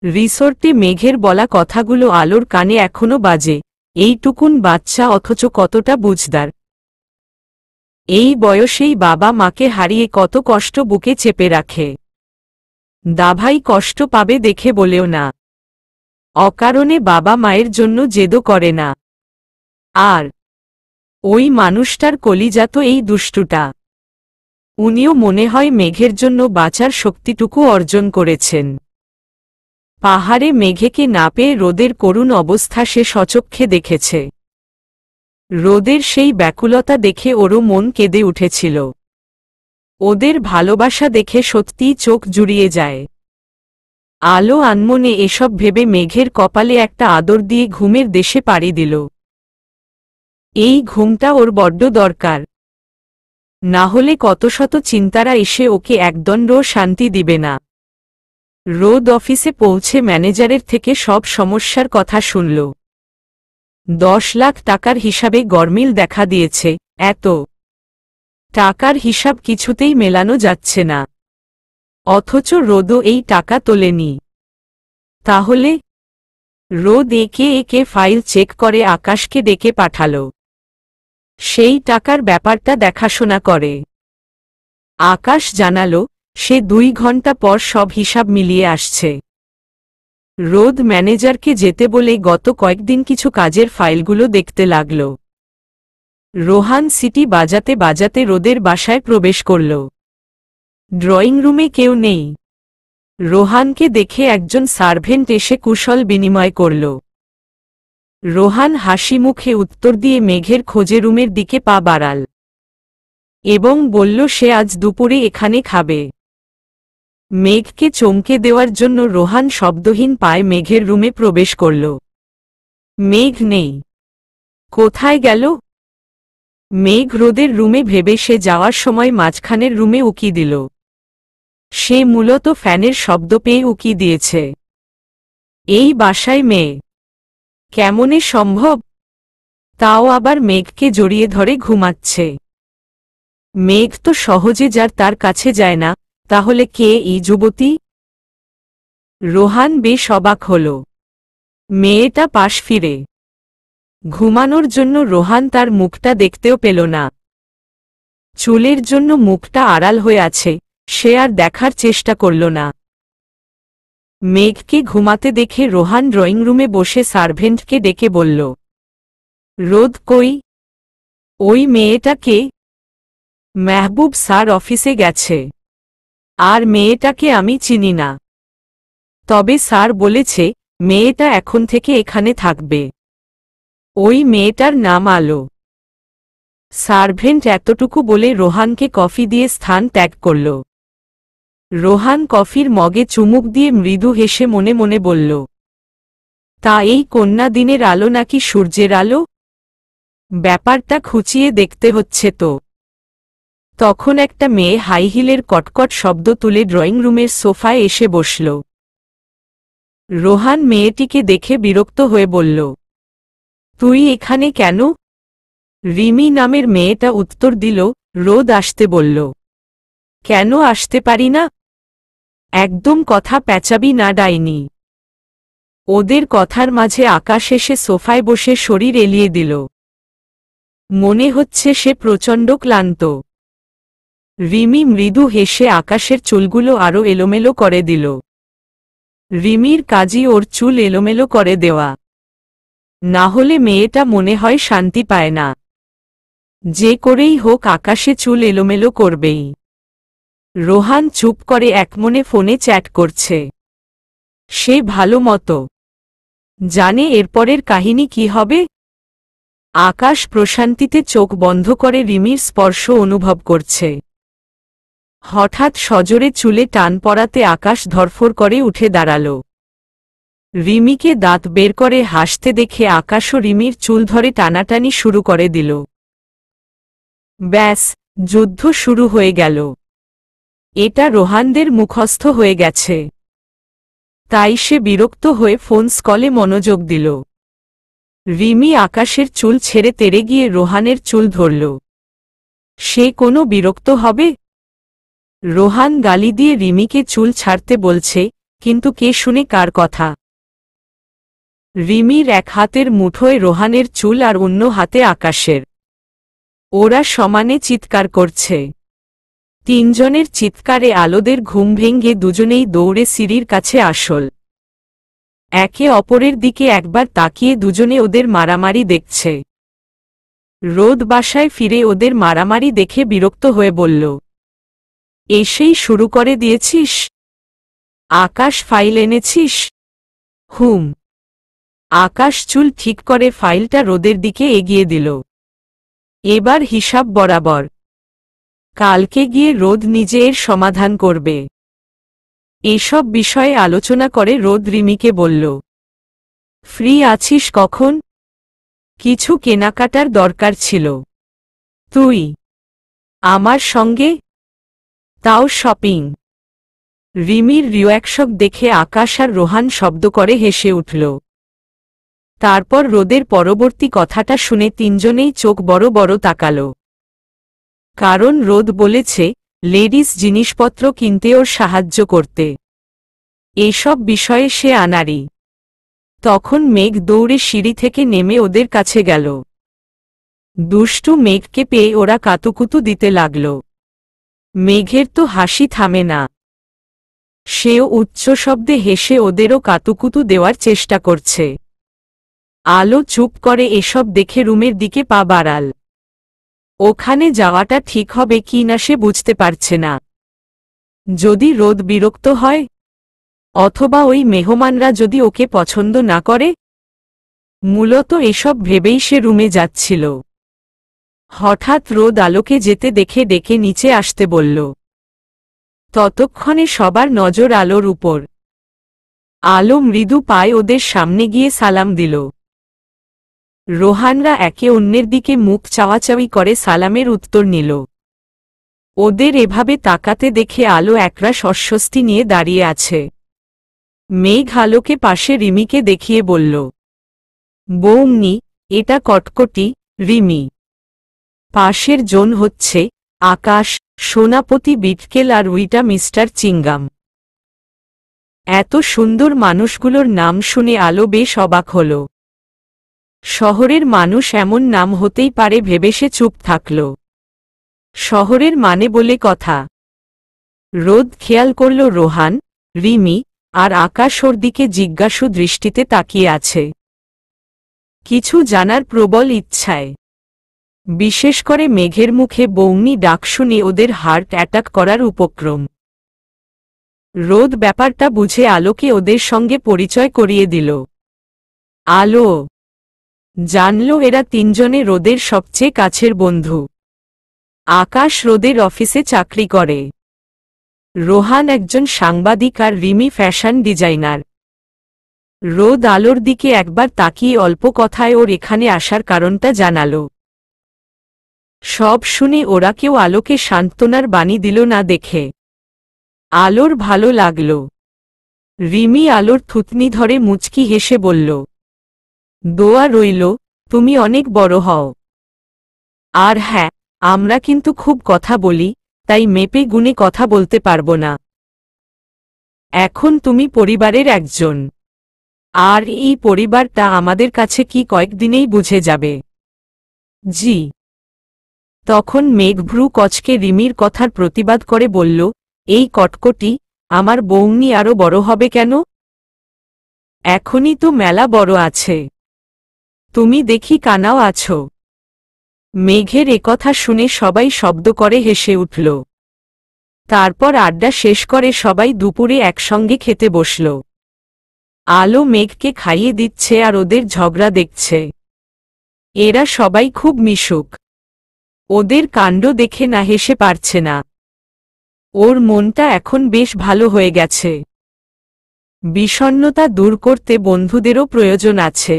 S1: রিসোর্টে মেঘের বলা কথাগুলো আলোর কানে এখনো বাজে। এইটুকুন বাচ্চা অথচ কতটা বুঝদার। এই বয়সেই বাবা মাকে হারিয়ে কত কষ্ট বুকে চেপে রাখে। দাভাই কষ্ট পাবে দেখে বলেও না। অকারণে বাবা মায়ের জন্য জেদও করে না। আর ওই মানুষটার কলিজা তো এই দুষ্টুটা। উনিও মনে হয় মেঘের জন্য বাঁচার শক্তিটুকু অর্জন করেছেন। পাহাড়ে মেঘেকে না পেয়ে রোদের করুণ অবস্থা সে সচক্ষে দেখেছে। রোদের সেই ব্যাকুলতা দেখে ওরও মন কেঁদে উঠেছিল। ওদের ভালোবাসা দেখে সত্যিই চোখ জুড়িয়ে যায়। আলো আনমনে এসব ভেবে মেঘের কপালে একটা আদর দিয়ে ঘুমের দেশে পাড়ি দিল। এই ঘুমটা ওর বড্ড দরকার। না হলে কত শত চিন্তারা এসে ওকে একদণ্ডও শান্তি দিবে না। রোদ অফিসে পৌঁছে ম্যানেজারের থেকে সব সমস্যার কথা শুনল। 10 লাখ টাকার হিসাবে গরমিল দেখা দিয়েছে। এত টাকার হিসাব কিছুতেই মেলানো যাচ্ছে না। অথচ রোদও এই টাকা তোলেনি। তাহলে রোদ একে একে ফাইল চেক করে আকাশকে ডেকে পাঠাল। সেই টাকার ব্যাপারটা দেখাশোনা করে। আকাশ জানালো সে 2 ঘন্টা পর সব হিসাব মিলিয়ে আসছে। রোদ ম্যানেজারকে যেতে বলে গত কয়েকদিন কিছু কাজের ফাইলগুলো দেখতে লাগল। রোহান সিটি বাজাতে বাজাতে রোদের বাসায় প্রবেশ করল। ড্রয়িং রুমে কেউ নেই। রোহানকে দেখে একজন সার্ভেন্ট এসে কুশল বিনিময় করল। রোহান হাসি মুখে উত্তর দিয়ে মেঘের খোঁজে রুমের দিকে পা বাড়াল এবং বলল সে আজ দুপুরে এখানে খাবে। মেঘকে চমকে দেওয়ার জন্য রোহান শব্দহীন পায়ে মেঘের রুমে প্রবেশ করল। মেঘ নেই। কোথায় গেল? মেঘ রোদের রুমে ভেবে সে যাওয়ার সময় মাঝখানের রুমে উকি দিল। সে মূলত ফ্যানের শব্দ পেয়ে উকি দিয়েছে। এই বাসায় মেয়ে কেমনে সম্ভব? তাও আবার মেঘকে জড়িয়ে ধরে ঘুমাচ্ছে। মেঘ তো সহজে যার তার কাছে যায় না, তাহলে কে এই যুবতী? রোহান বেশ অবাক হল। মেয়েটা পাশ ফিরে ঘুমানোর জন্য রোহান তার মুখটা দেখতেও পেল না। চুলের জন্য মুখটা আড়াল হয়ে আছে, সে আর দেখার চেষ্টা করল না। মেঘকে ঘুমাতে দেখে রোহান ড্রয়িং রুমে বসে সার্ভেন্টকে ডেকে বলল, রোদ কই? ওই মেয়েটা কে? মেহবুব স্যার অফিসে গেছে। আর মেয়েটাকে আমি চিনি না। তবে স্যার বলেছে মেয়েটা এখন থেকে এখানে থাকবে। ওই মেয়েটার নাম আলো। সার্ভেন্ট এতটুকু বলে রোহানকে কফি দিয়ে স্থান ত্যাগ করল। রোহান কফির মগে চুমুক দিয়ে মৃদু হেসে মনে মনে বলল, তা এই কন্যা দিনের আলো নাকি সূর্যের আলো? ব্যাপারটা খুঁচিয়ে দেখতে হচ্ছে তো। তখন একটা মেয়ে হাইহিলের কটকট শব্দ তুলে ড্রয়িং রুমের সোফায় এসে বসল। রোহান মেয়েটিকে দেখে বিরক্ত হয়ে বলল, তুই এখানে কেন? রিমি নামের মেয়েটা উত্তর দিল, রোদ আসতে বলল। কেন আসতে পারি না? একদম কথা প্যাচাবি না ডাইনি। ওদের কথার মাঝে আকাশ এসে সোফায় বসে শরীর এলিয়ে দিল। মনে হচ্ছে সে প্রচণ্ড ক্লান্ত। রিমি মৃদু হেসে আকাশের চুলগুলো আরো এলোমেলো করে দিল। রিমির কাজই ওর চুল এলোমেলো করে দেওয়া। না হলে মেয়েটা মনে হয় শান্তি পায় না। যে করেই হোক আকাশে চুল এলোমেলো করবেই। রোহান চুপ করে একমনে ফোনে চ্যাট করছে। সে ভালো মতো জানে এরপরের কাহিনী কি হবে। আকাশ প্রশান্তিতে চোখ বন্ধ করে রিমির স্পর্শ অনুভব করছে। হঠাৎ সজোরে চুলে টান পড়াতে আকাশ ধরফর করে উঠে দাঁড়াল। রিমিকে দাঁত বের করে হাসতে দেখে আকাশও রিমির চুল ধরে টানাটানি শুরু করে দিল। ব্যাস, যুদ্ধ শুরু হয়ে গেল। এটা রোহানদের মুখস্থ হয়ে গেছে। তাই সে বিরক্ত হয়ে ফোন কলে মনোযোগ দিল। রিমি আকাশের চুল ছেড়ে তেড়ে গিয়ে রোহানের চুল ধরল। সে কোনো বিরক্ত হবে? রোহান গালি দিয়ে রিমিকে চুল ছাড়তে বলছে, কিন্তু কে শুনে কার কথা? রিমির এক হাতের মুঠোয় রোহানের চুল আর অন্য হাতে আকাশের। ওরা সমানে চিৎকার করছে। তিনজনের চিৎকারে আলোদের ঘুম ভেঙে দুজনেই দৌড়ে সিঁড়ির কাছে আসল। একে অপরের দিকে একবার তাকিয়ে দুজনে ওদের মারামারি দেখছে। রোদ বাসায় ফিরে ওদের মারামারি দেখে বিরক্ত হয়ে বলল, এসেই শুরু করে দিয়েছিস? আকাশ ফাইল এনেছিস? হুম। আকাশ চুল ঠিক করে ফাইলটা রোদের দিকে এগিয়ে দিল। এবার হিসাব বরাবর। কালকে গিয়ে রোদ নিজে এর সমাধান করবে। এসব বিষয়ে আলোচনা করে রোদ রিমিকে বলল, ফ্রি আছিস কখন? কিছু কেনাকাটার দরকার ছিল। তুই আমার সঙ্গে? তাও শপিং? রিমির রিয়াকশন দেখে আকাশ আর রোহান শব্দ করে হেসে উঠল। তারপর রোদের পরবর্তী কথাটা শুনে তিনজনেই চোখ বড় বড় তাকাল। কারণ রোদ বলেছে লেডিস জিনিসপত্র কিনতে ওর সাহায্য করতে। এসব বিষয়ে সে আনাড়ি। তখন মেঘ দৌড়ে সিঁড়ি থেকে নেমে ওদের কাছে গেল। দুষ্টু মেঘকে পেয়ে ওরা কাতুকুতু দিতে লাগল। মেঘের তো হাসি থামে না। সেও উচ্চ শব্দে হেসে ওদেরও কাতুকুতু দেওয়ার চেষ্টা করছে। আলো চুপ করে এসব দেখে রুমের দিকে পা বাড়াল। ওখানে যাওয়াটা ঠিক হবে কি না সে বুঝতে পারছে না। যদি রোদ বিরক্ত হয়, অথবা ওই মেহমানরা যদি ওকে পছন্দ না করে। মূলত এসব ভেবেই সে রুমে যাচ্ছিল। হঠাৎ রোদ আলোকে যেতে দেখে ডেকে নিচে আসতে বলল। ততক্ষণে সবার নজর আলোর উপর। আলো মৃদু পায়ে ওদের সামনে গিয়ে সালাম দিল। রোহানরা একে অন্যের দিকে মুখ চাওয়াচাওয়ি করে সালামের উত্তর নিল। ওদের এভাবে তাকাতে দেখে আলো একরাশ অস্বস্তি নিয়ে দাঁড়িয়ে আছে। মেঘ আলোকে পাশে রিমিকে দেখিয়ে বলল, বৌমনি, এটা কটকটি, রিমি। পাশের জন হচ্ছে আকাশ, সোনাপতি বিটকেল আর উইটা মিস্টার চিঙ্গাম। এত সুন্দর মানুষগুলোর নাম শুনে আলো বেশ অবাক হল। শহরের মানুষ এমন নাম হতেই পারে ভেবে সে চুপ থাকল। শহরের মানে বলে কথা। রোদ খেয়াল করল রোহান, রিমি আর আকাশ ওর দিকে জিজ্ঞাসু দৃষ্টিতে তাকিয়ে আছে, কিছু জানার প্রবল ইচ্ছায়। বিশেষ করে মেঘের মুখে বৌনি ডাক শুনে ওদের হার্ট অ্যাটাক করার উপক্রম। রোদ ব্যাপারটা বুঝে আলোকে ওদের সঙ্গে পরিচয় করিয়ে দিল। আলো জানল এরা তিনজনে রোদের সবচেয়ে কাছের বন্ধু। আকাশ রোদের অফিসে চাকরি করে, রোহান একজন সাংবাদিক আর রিমি ফ্যাশন ডিজাইনার। রোদ আলোর দিকে একবার তাকিয়ে অল্প কথায় ওর এখানে আসার কারণটা জানালো। সব শুনে ওরা কেউ আলোকে সান্ত্বনার বাণী দিল না দেখে আলোর ভালো লাগল। রিমি আলোর থুতনি ধরে মুচকি হেসে বলল, দোয়া রইল তুমি অনেক বড় হও। আর হ্যাঁ, আমরা কিন্তু খুব কথা বলি, তাই মেপে গুণে কথা বলতে পারব না। এখন তুমি পরিবারের একজন, আর এই পরিবারটা আমাদের কাছে কি কয়েকদিনেই বুঝে যাবে। জি। তখন মেঘভ্রু কচকে রিমির কথার প্রতিবাদ করে বলল, এই কটকটি, আমার বৌনি আরো বড় হবে কেন? এখনই তো মেলা বড় আছে, তুমি দেখি কানাও আছো। মেঘের একথা শুনে সবাই শব্দ করে হেসে উঠল। তারপর আড্ডা শেষ করে সবাই দুপুরে একসঙ্গে খেতে বসল। আলো মেঘকে খাইয়ে দিচ্ছে আর ওদের ঝগড়া দেখছে। এরা সবাই খুব মিশুক। ওদের কাণ্ড দেখে না হেসে পারছে না। ওর মনটা এখন বেশ ভালো হয়ে গেছে। বিষণ্ণতা দূর করতে বন্ধুদেরও প্রয়োজন আছে,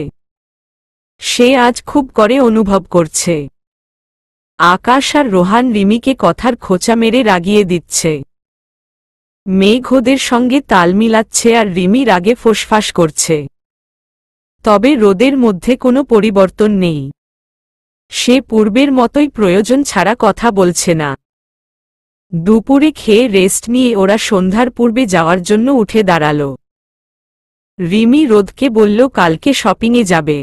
S1: সে আজ খুব করে অনুভব করছে। আকাশ আর রোহান রিমিকে কথার খোঁচা মেরে রাগিয়ে দিচ্ছে। মেঘ ওদের সঙ্গে তাল মিলাচ্ছে আর রিমি রাগে ফোঁসফাঁস করছে। তবে রোদের মধ্যে কোনো পরিবর্তন নেই। সে পূর্বের মতোই প্রয়োজন ছাড়া কথা বলছে না। দুপুরে খেয়ে রেস্ট নিয়ে ওরা সন্ধ্যার পূর্বে যাওয়ার জন্য উঠে দাঁড়াল। রিমি রোদকে বলল কালকে শপিংয়ে যাবে।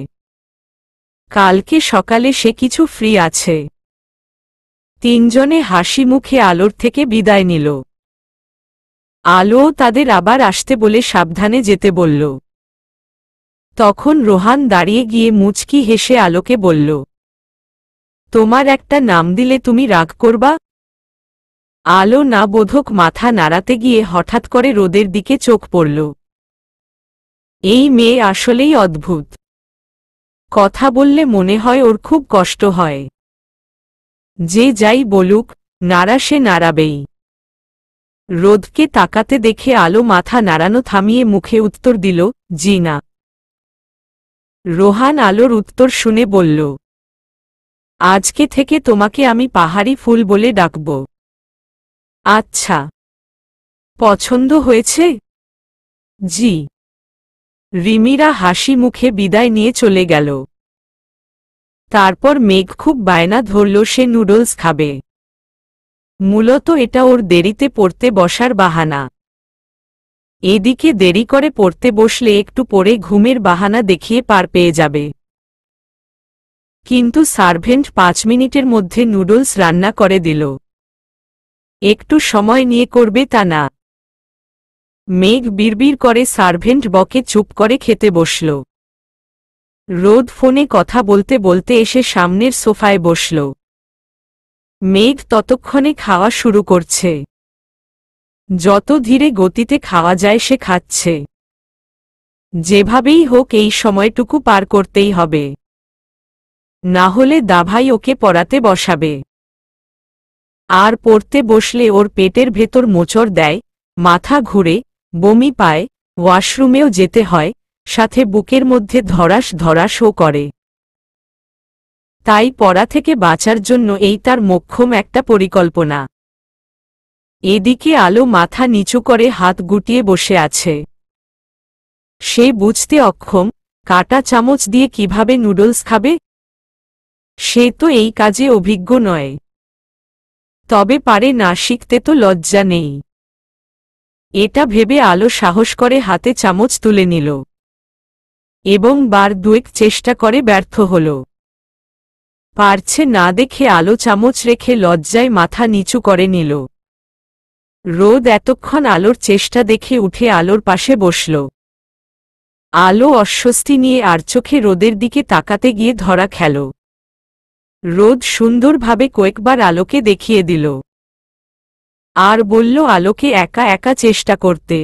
S1: কালকে সকালে সে কিছু ফ্রি আছে। তিনজনে হাসি মুখে আলোর থেকে বিদায় নিল। আলোও তাদের আবার আসতে বলে সাবধানে যেতে বলল। তখন রোহান দাঁড়িয়ে গিয়ে মুচকি হেসে আলোকে বলল, তোমার একটা নাম দিলে তুমি রাগ করবা? আলো না বোধক মাথা নাড়াতে গিয়ে হঠাৎ করে রোদের দিকে চোখ পড়ল। এই মেয়ে আসলেই অদ্ভুত। কথা বললে মনে হয় ওর খুব কষ্ট হয়। যে যাই বলুক, নাড়া সে নাড়াবেই। রোদকে তাকাতে দেখে আলো মাথা নাড়ানো থামিয়ে মুখে উত্তর দিল, জি না। রোহান আলোর উত্তর শুনে বলল, আজকে থেকে তোমাকে আমি পাহাড়ি ফুল বলে ডাকব। আচ্ছা, পছন্দ হয়েছে? জি। রিমিরা হাসি মুখে বিদায় নিয়ে চলে গেল। তারপর মেঘ খুব বায়না ধরল সে নুডলস খাবে। মূলত এটা ওর দেরিতে পড়তে বসার বাহানা। এদিকে দেরি করে পড়তে বসলে একটু পরে ঘুমের বাহানা দেখিয়ে পার পেয়ে যাবে। কিন্তু সার্ভেন্ট 5 মিনিটের মধ্যে নুডলস রান্না করে দিল। একটু সময় নিয়ে করবে তা না। মেঘ বিড়বিড় করে সার্ভেন্ট বকে চুপ করে খেতে বসল। রোদ ফোনে কথা বলতে বলতে এসে সামনের সোফায় বসল। মেঘ ততক্ষণে খাওয়া শুরু করছে। যত ধীরে গতিতে খাওয়া যায় সে খাচ্ছে। যেভাবেই হোক এই সময়টুকু পার করতেই হবে, না হলে দাভাই ওকে পড়াতে বসাবে। আর পড়তে বসলে ওর পেটের ভেতর মোচড় দেয়, মাথা ঘুরে, বমি পায়, ওয়াশরুমেও যেতে হয়, সাথে বুকের মধ্যে ধরাস ধরাসও করে। তাই পড়া থেকে বাঁচার জন্য এই তার মোক্ষম একটা পরিকল্পনা। এদিকে আলো মাথা নিচু করে হাত গুটিয়ে বসে আছে। সে বুঝতে অক্ষম, কাঁটা চামচ দিয়ে কিভাবে নুডলস খাবে। সে তো এই কাজে অভিজ্ঞ নয়। তবে পারে না, শিখতে তো লজ্জা নেই। এটা ভেবে আলো সাহস করে হাতে চামচ তুলে নিল এবং বার দুয়েক চেষ্টা করে ব্যর্থ হল। পারছে না দেখে আলো চামচ রেখে লজ্জায় মাথা নিচু করে নিল। রোদ এতক্ষণ আলোর চেষ্টা দেখে উঠে আলোর পাশে বসল। আলো অস্বস্তি নিয়ে আর চোখে রোদের দিকে তাকাতে গিয়ে ধরা খেল। রোদ সুন্দরভাবে কয়েকবার আলোকে দেখিয়ে দিল আর বলল আলোকে একা একা চেষ্টা করতে।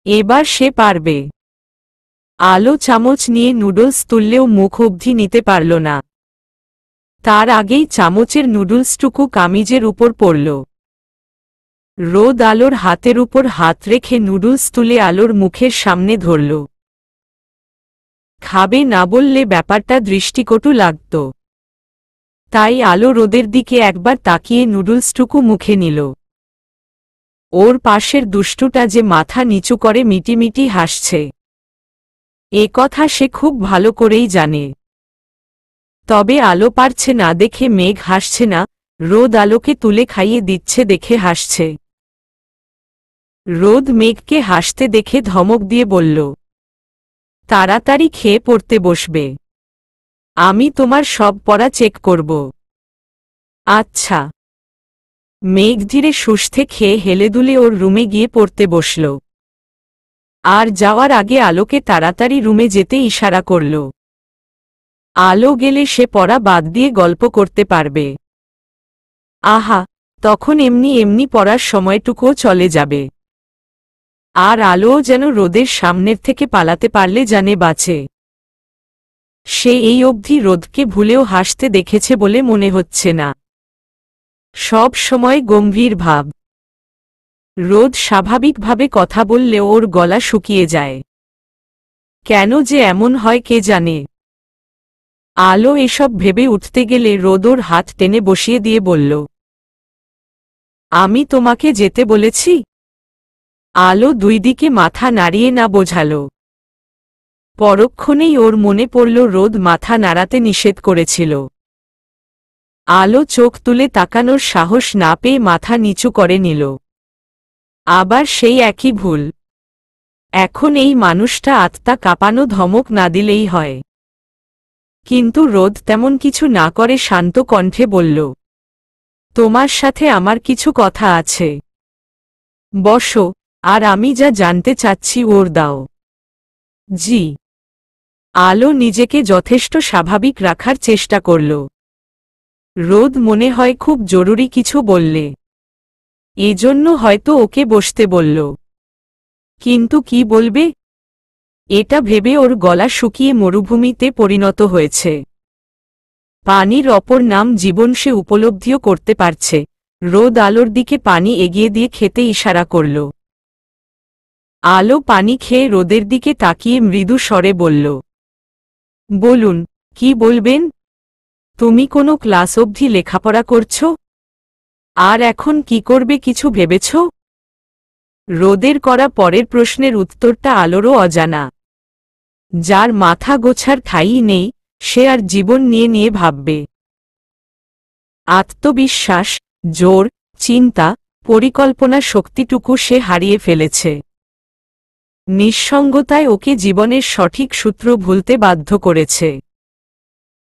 S1: এবার সে পারবে। আলো চামচ নিয়ে নুডলস তুললেও মুখ অবধি নিতে পারল না। তার আগেই চামচের নুডলসটুকু কামিজের উপর পড়ল। রোদ আলোর হাতের উপর হাত রেখে নুডলস তুলে আলোর মুখের সামনে ধরল। খাবে না বললে ব্যাপারটা দৃষ্টিকটু লাগত। তাই আলো রোদের দিকে একবার তাকিয়ে নুডলসটুকু মুখে নিল। ওর পাশের দুষ্টুটা যে মাথা নিচু করে মিটিমিটি হাসছে, এ কথা সে খুব ভালো করেই জানে। তবে আলো পারছে না দেখে মেঘ হাসছে না, রোদ আলোকে তুলে খাইয়ে দিচ্ছে দেখে হাসছে। রোদ মেঘকে হাসতে দেখে ধমক দিয়ে বলল, তাড়াতাড়ি খেয়ে পড়তে বসবে। আমি তোমার সব পড়া চেক করব। আচ্ছা। মেঘ ধীরে সুস্থে খেয়ে হেলেদুলে ওর রুমে গিয়ে পড়তে বসল। আর যাওয়ার আগে আলোকে তাড়াতাড়ি রুমে যেতে ইশারা করল। আলো গেলে সে পড়া বাদ দিয়ে গল্প করতে পারবে। আহা, তখন এমনি এমনি পড়ার সময়টুকুও চলে যাবে। আর আলোও যেন রোদের সামনের থেকে পালাতে পারলে জানে বাঁচে। সে এই অবধি রোদকে ভুলেও হাসতে দেখেছে বলে মনে হচ্ছে না। সব সময় গম্ভীর ভাব। রোদ স্বাভাবিকভাবে কথা বললে ওর গলা শুকিয়ে যায়। কেন যে এমন হয় কে জানে। আলো এসব ভেবে উঠতে গেলে রোদ ওর হাত টেনে বসিয়ে দিয়ে বলল, আমি তোমাকে যেতে বলেছি? আলো দুই দিকে মাথা নাড়িয়ে না বোঝাল। পরক্ষণেই ওর মনে পড়ল রোদ মাথা নাড়াতে নিষেধ করেছিল। আলো চোখ তুলে তাকানোর সাহস না পেয়ে মাথা নিচু করে নিল। আবার সেই একই ভুল। এখন এই মানুষটা আত্মা কাঁপানো ধমক না দিলেই হয়। কিন্তু রোদ তেমন কিছু না করে শান্ত কণ্ঠে বলল, তোমার সাথে আমার কিছু কথা আছে। বসো, আর আমি যা জানতে চাচ্ছি ওর দাও। জি। আলো নিজেকে যথেষ্ট স্বাভাবিক রাখার চেষ্টা করল। রোদ মনে হয় খুব জরুরি কিছু বললে, এজন্য হয়তো ওকে বসতে বলল। কিন্তু কি বলবে, এটা ভেবে ওর গলা শুকিয়ে মরুভূমিতে পরিণত হয়েছে। পানির অপর নাম জীবন সে উপলব্ধিও করতে পারছে। রোদ আলোর দিকে পানি এগিয়ে দিয়ে খেতে ইশারা করল। আলো পানি খেয়ে রোদের দিকে তাকিয়ে মৃদু স্বরে বলল, বলুন, কি বলবেন? তুমি কোনো ক্লাস অবধি লেখাপড়া করছ? আর এখন কি করবে কিছু ভেবেছ? রোদের করা পরের প্রশ্নের উত্তরটা আলোরও অজানা। যার মাথা গোছার ঠাঁই নেই, সে আর জীবন নিয়ে নিয়ে ভাববে। আত্মবিশ্বাস, জোর, চিন্তা, পরিকল্পনা শক্তিটুকু সে হারিয়ে ফেলেছে। নিঃসঙ্গতায় ওকে জীবনের সঠিক সূত্র ভুলতে বাধ্য করেছে।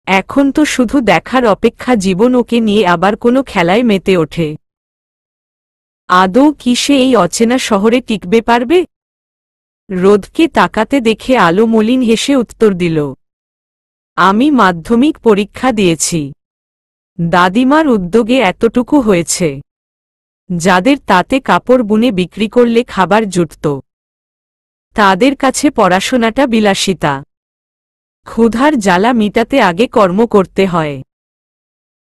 S1: এখন তো শুধু দেখার অপেক্ষা জীবন ওকে নিয়ে আবার কোনো খেলায় মেতে ওঠে। আদৌ কি সে এই অচেনা শহরে টিকবে পারবে? রোদকে তাকাতে দেখে আলো মলিন হেসে উত্তর দিল, আমি মাধ্যমিক পরীক্ষা দিয়েছি। দাদিমার উদ্যোগে এতটুকু হয়েছে। যাদের তাতে কাপড় বুনে বিক্রি করলে খাবার জুটত, তাদের কাছে পড়াশোনাটা বিলাসিতা। ক্ষুধার জ্বালা মিটাতে আগে কর্ম করতে হয়।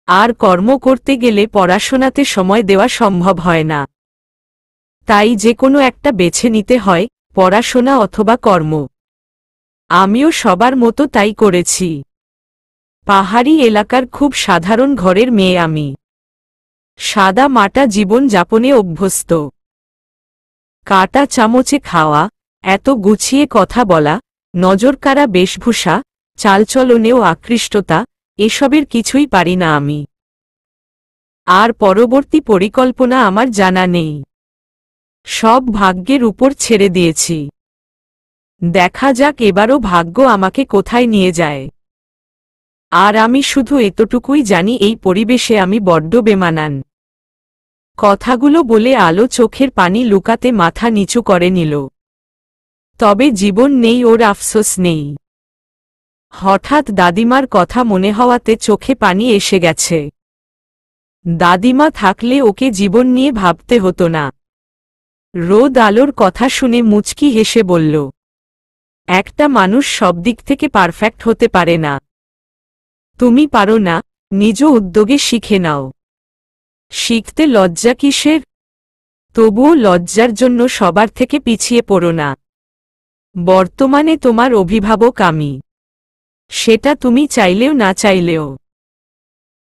S1: আর কর্ম করতে গেলে পড়াশোনাতে সময় দেওয়া সম্ভব হয় না। তাই যে কোনো একটা বেছে নিতে হয়, পড়াশোনা অথবা কর্ম। আমিও সবার মতো তাই করেছি। পাহাড়ি এলাকার খুব সাধারণ ঘরের মেয়ে আমি। সাদা মাটা জীবন যাপনে অভ্যস্ত। কাটা চামচে খাওয়া, এত গুছিয়ে কথা বলা, নজরকাড়া বেশভূষা, চালচলনেও আকৃষ্টতা, এসবের কিছুই পারি না আমি। আর পরবর্তী পরিকল্পনা আমার জানা নেই। সব ভাগ্যের উপর ছেড়ে দিয়েছি। দেখা যাক এবারও ভাগ্য আমাকে কোথায় নিয়ে যায়। আর আমি শুধু এতটুকুই জানি, এই পরিবেশে আমি বড্ড বেমানান। কথাগুলো বলে আলো চোখের পানি লুকাতে মাথা নিচু করে নিল। তবে জীবন নেই, ওর আফসোস নেই। হঠাৎ দাদিমার কথা মনে হওয়াতে চোখে পানি এসে গেছে। দাদিমা থাকলে ওকে জীবন নিয়ে ভাবতে হতো না। রোদ আলোর কথা শুনে মুচকি হেসে বলল, একটা মানুষ সব দিক থেকে পারফেক্ট হতে পারে না। তুমি পারো না, নিজ উদ্যোগে শিখে নাও। শিখতে লজ্জা কিসের? তবুও লজ্জার জন্য সবার থেকে পিছিয়ে পড়ো না। বর্তমানে তোমার অভিভাবক আমি। সেটা তুমি চাইলেও না চাইলেও।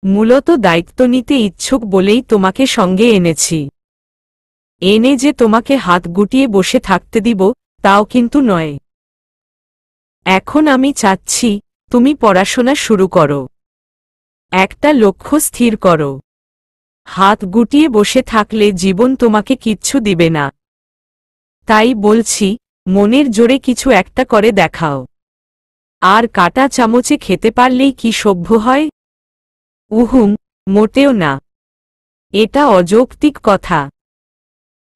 S1: মূলত দায়িত্ব নিতে ইচ্ছুক বলেই তোমাকে সঙ্গে এনেছি। এনে যে তোমাকে হাত গুটিয়ে বসে থাকতে দিব, তাও কিন্তু নয়। এখন আমি চাচ্ছি তুমি পড়াশোনা শুরু করো। একটা লক্ষ্য স্থির করো। হাত গুটিয়ে বসে থাকলে জীবন তোমাকে কিচ্ছু দিবে না। তাই বলছি, মনের জোরে কিছু একটা করে দেখাও। আর কাটা চামচে খেতে পারলেই কি সভ্য হয়? উহুম, মোটেও না। এটা অযৌক্তিক কথা।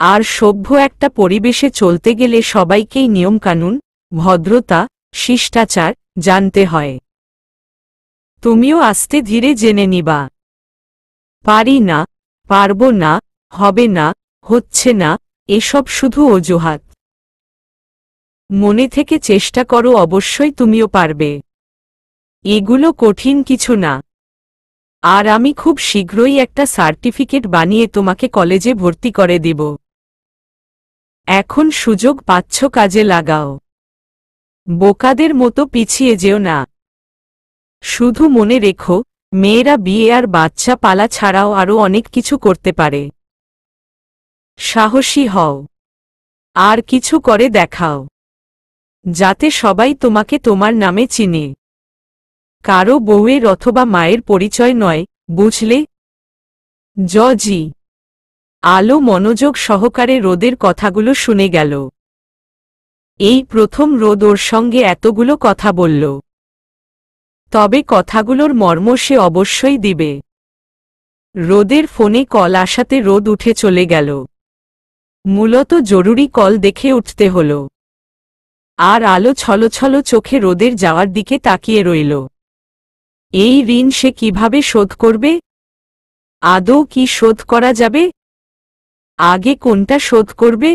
S1: আর সভ্য একটা পরিবেশে চলতে গেলে সবাইকেই নিয়মকানুন, ভদ্রতা, শিষ্টাচার জানতে হয়। তুমিও আস্তে ধীরে জেনে নিবা। পারি না, পারবো না, হবে না, হচ্ছে না, এসব শুধু অজুহাত। মনে থেকে চেষ্টা করো, অবশ্যই তুমিও পারবে। এগুলো কঠিন কিছু না। আর আমি খুব শীঘ্রই একটা সার্টিফিকেট বানিয়ে তোমাকে কলেজে ভর্তি করে দিব। এখন সুযোগ পাচ্ছ, কাজে লাগাও। বোকাদের মতো পিছিয়ে যেও না। শুধু মনে রেখো, মেয়েরা বিয়ে আর বাচ্চা পালা ছাড়াও আরও অনেক কিছু করতে পারে। সাহসী হও। আর কিছু করে দেখাও। যাতে সবাই তোমাকে তোমার নামে চিনে। কারো বউয়ের অথবা মায়ের পরিচয় নয়, বুঝলে? জি। আলো মনোযোগ সহকারে রোদের কথাগুলো শুনে গেল। এই প্রথম রোদ ওর সঙ্গে এতগুলো কথা বলল। তবে কথাগুলোর মর্ম সে অবশ্যই দিবে। রোদের ফোনে কল আসাতে রোদ উঠে চলে গেল। মূলত জরুরি কল দেখে উঠতে হল। আর আলো ছলছল চোখে রোদের যাওয়ার দিকে তাকিয়ে রইল। এই ঋণ সে কিভাবে শোধ করবে? আদৌ কি শোধ করা যাবে? আগে কোনটা শোধ করবে?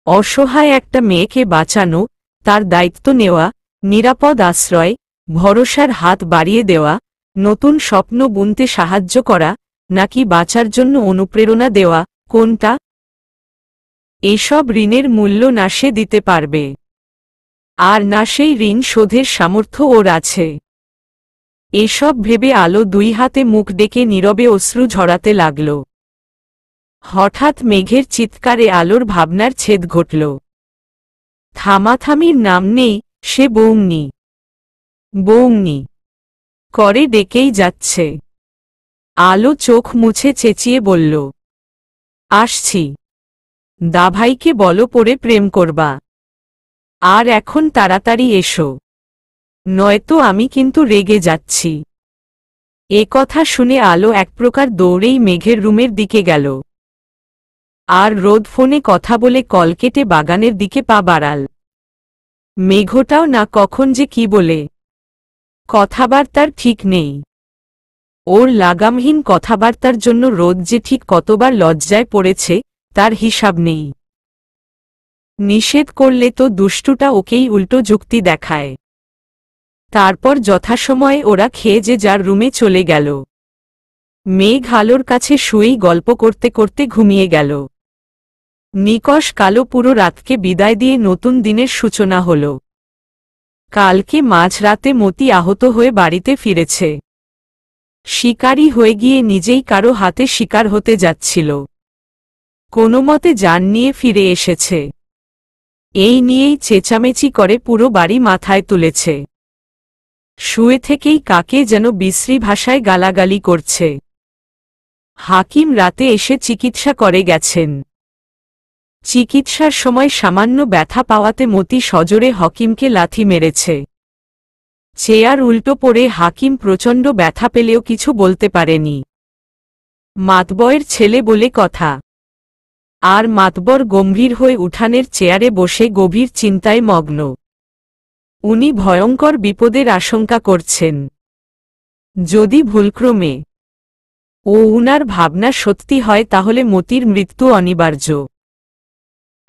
S1: অসহায় একটা মেয়েকে বাঁচানো, তার দায়িত্ব নেওয়া, নিরাপদ আশ্রয়, ভরসার হাত বাড়িয়ে দেওয়া, নতুন স্বপ্ন বুনতে সাহায্য করা, নাকি বাঁচার জন্য অনুপ্রেরণা দেওয়া, কোনটা? এসব ঋণের মূল্য না সে দিতে পারবে। আর না সেই ঋণ শোধের সামর্থ্য ওর আছে। এসব ভেবে আলো দুই হাতে মুখ ডেকে নীরবে অশ্রু ঝরাতে লাগল। হঠাৎ মেঘের চিৎকারে আলোর ভাবনার ছেদ ঘটল। থামাথামির নাম নেই, সে বৌমনি বৌমনি করে ডেকেই যাচ্ছে। আলো চোখ মুছে চেঁচিয়ে বলল, আসছি। দাভাইকে বলো পরে প্রেম করবা। আর এখন তাড়াতাড়ি এসো, নয়তো আমি কিন্তু রেগে যাচ্ছি। এ কথা শুনে আলো এক প্রকার দৌড়েই মেঘের রুমের দিকে গেল। আর রোদ ফোনে কথা বলে কল কেটে বাগানের দিকে পা বাড়াল। মেঘটাও না কখন যে কি বলে, কথাবার্তার ঠিক নেই। ওর লাগামহীন কথাবার্তার জন্য রোদ যে ঠিক কতবার লজ্জায় পড়েছে, তার হিসাব নেই। নিষেধ করলে তো দুষ্টুটা ওকেই উল্টো যুক্তি দেখায়। তারপর যথাসময়ে ওরা খেয়ে যে যার রুমে চলে গেল। মেঘ আলোর কাছে শুয়েই গল্প করতে করতে ঘুমিয়ে গেল। নিকষ কালো পুরো রাতকে বিদায় দিয়ে নতুন দিনের সূচনা হল। কালকে মাঝরাতে মতি আহত হয়ে বাড়িতে ফিরেছে। শিকারী হয়ে গিয়ে নিজেই কারো হাতে শিকার হতে যাচ্ছিল। কোনোমতে জান নিয়ে ফিরে এসেছে। এই নিয়েই চেঁচামেচি করে পুরো বাড়ি মাথায় তুলেছে। শুয়ে থেকেই কাকে যেন বিশ্রী ভাষায় গালাগালি করছে। হাকিম রাতে এসে চিকিৎসা করে গেছেন। চিকিৎসার সময় সামান্য ব্যথা পাওয়াতে মতি সজোরে হাকিমকে লাথি মেরেছে। চেয়ার উল্টো পড়ে হাকিম প্রচণ্ড ব্যথা পেলেও কিছু বলতে পারেনি। মাতবরের ছেলে বলে কথা। আর মাতবর গম্ভীর হয়ে উঠানের চেয়ারে বসে গভীর চিন্তায় মগ্ন। উনি ভয়ঙ্কর বিপদের আশঙ্কা করছেন। যদি ভুলক্রমে উনার ভাবনা সত্যি হয় তাহলে মতির মৃত্যু অনিবার্য।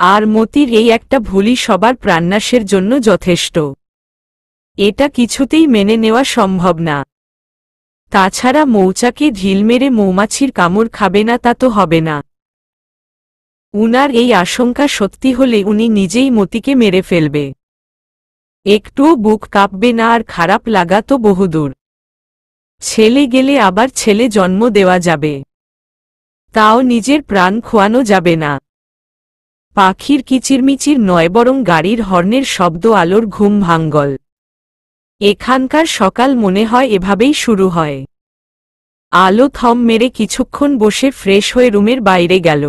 S1: আর মতির এই একটা ভুলই সবার প্রাণনাশের জন্য যথেষ্ট। এটা কিছুতেই মেনে নেওয়া সম্ভব না। তাছাড়া মৌচাকে ঢিল মেরে মৌমাছির কামড় খাবে না তা তো হবে না। উনার এই আশঙ্কা সত্যি হলে উনি নিজেই মতিকে মেরে ফেলবে। একটুও বুক কাঁপবে না আর খারাপ লাগা তো বহুদূর। ছেলে গেলে আবার ছেলে জন্ম দেওয়া যাবে, তাও নিজের প্রাণ খোয়ানো যাবে না। পাখির কিচিরমিচির নয় বরং গাড়ির হর্নের শব্দ আলোর ঘুম ভাঙ্গল। এখানকার সকাল মনে হয় এভাবেই শুরু হয়। আলো থম মেরে কিছুক্ষণ বসে ফ্রেশ হয়ে রুমের বাইরে গেল।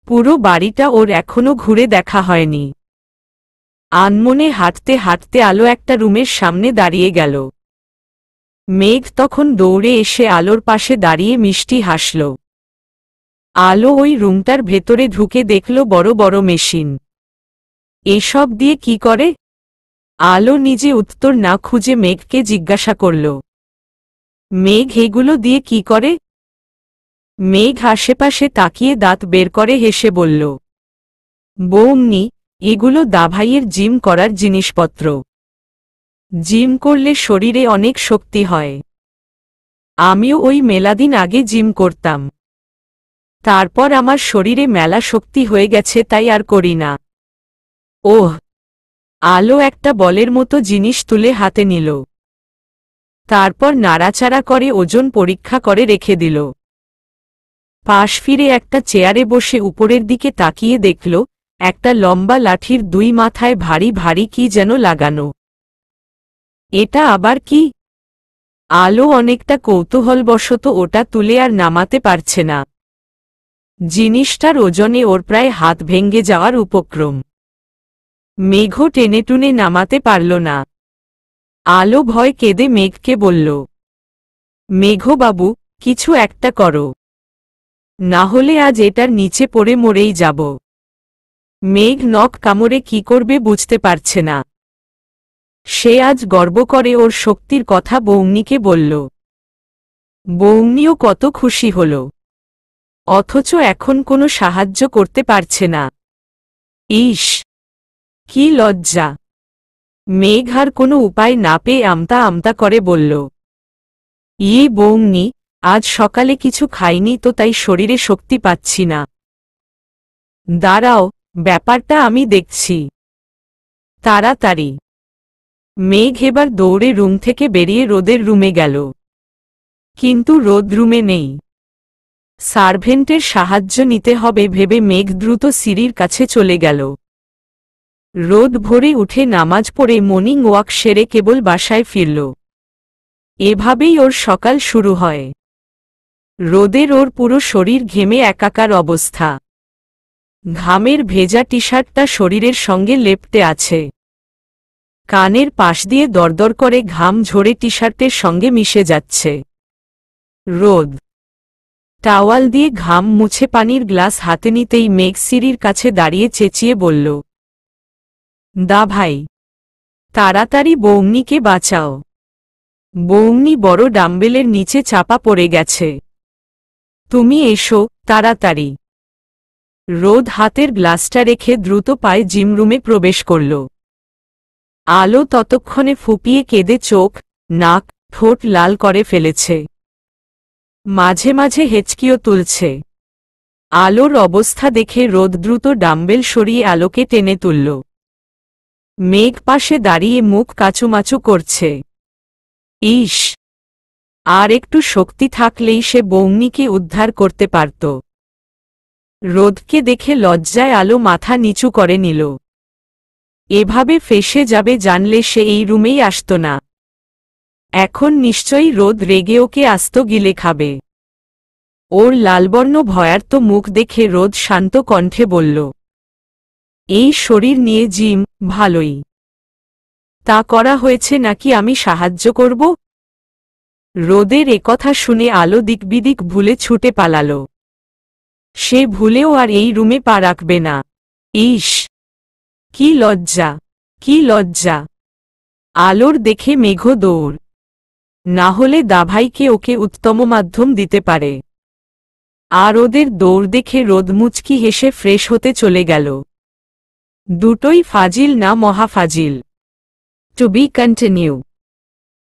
S1: পুরো বাড়িটা ওর এখনো ঘুরে দেখা হয়নি। আনমনে হাঁটতে হাঁটতে আলো একটা রুমের সামনে দাঁড়িয়ে গেল। মেঘ তখন দৌড়ে এসে আলোর পাশে দাঁড়িয়ে মিষ্টি হাসল। আলো ওই রুমটার ভেতরে ঢুকে দেখল বড় বড় মেশিন। এসব দিয়ে কি করে? আলো নিজে উত্তর না খুঁজে মেঘকে জিজ্ঞাসা করল। মেঘ এগুলো দিয়ে কি করে? মেঘ আশেপাশে তাকিয়ে দাঁত বের করে হেসে বলল, বৌমনি, এগুলো দাভাইয়ের জিম করার জিনিসপত্র। জিম করলে শরীরে অনেক শক্তি হয়। আমিও ওই মেলাদিন আগে জিম করতাম। তারপর আমার শরীরে মেলা শক্তি হয়ে গেছে, তাই আর করি না। ওহ! আলো একটা বলের মতো জিনিস তুলে হাতে নিল। তারপর নাড়াচাড়া করে ওজন পরীক্ষা করে রেখে দিল। পাশ ফিরে একটা চেয়ারে বসে উপরের দিকে তাকিয়ে দেখল একটা লম্বা লাঠির দুই মাথায় ভারী ভারী কি যেন লাগানো। এটা আবার কি? আলো অনেকটা কৌতূহলবশত ওটা তুলে আর নামাতে পারছে না। জিনিসটার ওজনে ওর প্রায় হাত ভেঙে যাওয়ার উপক্রম। মেঘও টেনে টুনে নামাতে পারল না। আলো ভয় কেঁদে মেঘকে বলল, মেঘবাবু, কিছু একটা করো, না হলে আজ এটার নিচে পড়ে মরেই যাব। মেঘ নখ কামড়ে কি করবে বুঝতে পারছে না। সে আজ গর্ব করে ওর শক্তির কথা বৌমনিকে বলল। বৌমনিও কত খুশি হল। অথচ এখন কোনো সাহায্য করতে পারছে না। ইস, কি লজ্জা! মেঘ আর কোনো উপায় না পেয়ে আমতা আমতা করে বলল, বৌমনি, আজ সকালে কিছু খাইনি তো তাই শরীরে শক্তি পাচ্ছি না। দাঁড়াও, ব্যাপারটা আমি দেখছি। তাড়াতাড়ি! মেঘ এবার দৌড়ে রুম থেকে বেরিয়ে রোদের রুমে গেল। কিন্তু রোদ রুমে নেই। সার্ভেন্টের সাহায্য নিতে হবে ভেবে মেঘ দ্রুত সিঁড়ির কাছে চলে গেল। রোদ ভোরে উঠে নামাজ পড়ে মর্নিং ওয়াক সেরে কেবল বাসায় ফিরল। এভাবেই ওর সকাল শুরু হয়। রোদের ওর পুরো শরীর ঘেমে একাকার অবস্থা। ঘামের ভেজা টি শার্টটা শরীরের সঙ্গে লেপ্টে আছে। কানের পাশ দিয়ে দরদর করে ঘাম ঝরে টি শার্টের সঙ্গে মিশে যাচ্ছে। রোদ টাওয়াল দিয়ে ঘাম মুছে পানির গ্লাস হাতে নিতেই মেঘ সিঁড়ির কাছে দাঁড়িয়ে চেঁচিয়ে বলল, দা ভাই, তাড়াতাড়ি বৌমনিকে বাঁচাও। বৌমনি বড় ডাম্বেলের নিচে চাপা পড়ে গেছে। তুমি এসো, তাড়াতাড়ি। রোদ হাতের গ্লাসটা রেখে দ্রুত পায়ে জিম রুমে প্রবেশ করল। আলো ততক্ষণে ফুপিয়ে কেঁদে চোখ, নাক, ঠোঁট লাল করে ফেলেছে। মাঝে মাঝে হেঁচকিও তুলছে। আলোর অবস্থা দেখে রোদ দ্রুত ডাম্বেল সরিয়ে আলোকে টেনে তুলল। মেঘ পাশে দাঁড়িয়ে মুখ কাচুমাচু করছে। ইস! আর একটু শক্তি থাকলেই সে বৌনিকে উদ্ধার করতে পারত। রোদকে দেখে লজ্জায় আলো মাথা নিচু করে নিল। এভাবে ফেঁসে যাবে জানলে সে এই রুমেই আসত না। এখন নিশ্চয়ই রোদ রেগে ওকে আস্ত গিলে খাবে। ওর লালবর্ণ ভয়ার্ত মুখ দেখে রোদ শান্ত কণ্ঠে বলল, এই শরীর নিয়ে জিম, ভালোই। তা করা হয়েছে নাকি আমি সাহায্য করব? রোদের একথা শুনে আলো দিকবিদিক ভুলে ছুটে পালাল। সে ভুলেও আর এই রুমে পা রাখবে না। ইস, কি লজ্জা, কি লজ্জা! আলোর দেখে মেঘ দৌড়। না হলে দাভাইকে ওকে উত্তম মাধ্যম দিতে পারে। আর ওদের দৌড় দেখে রোদ মুচকি হেসে ফ্রেশ হতে চলে গেল। দুটোই ফাজিল না মহাফাজিল। Two B continue.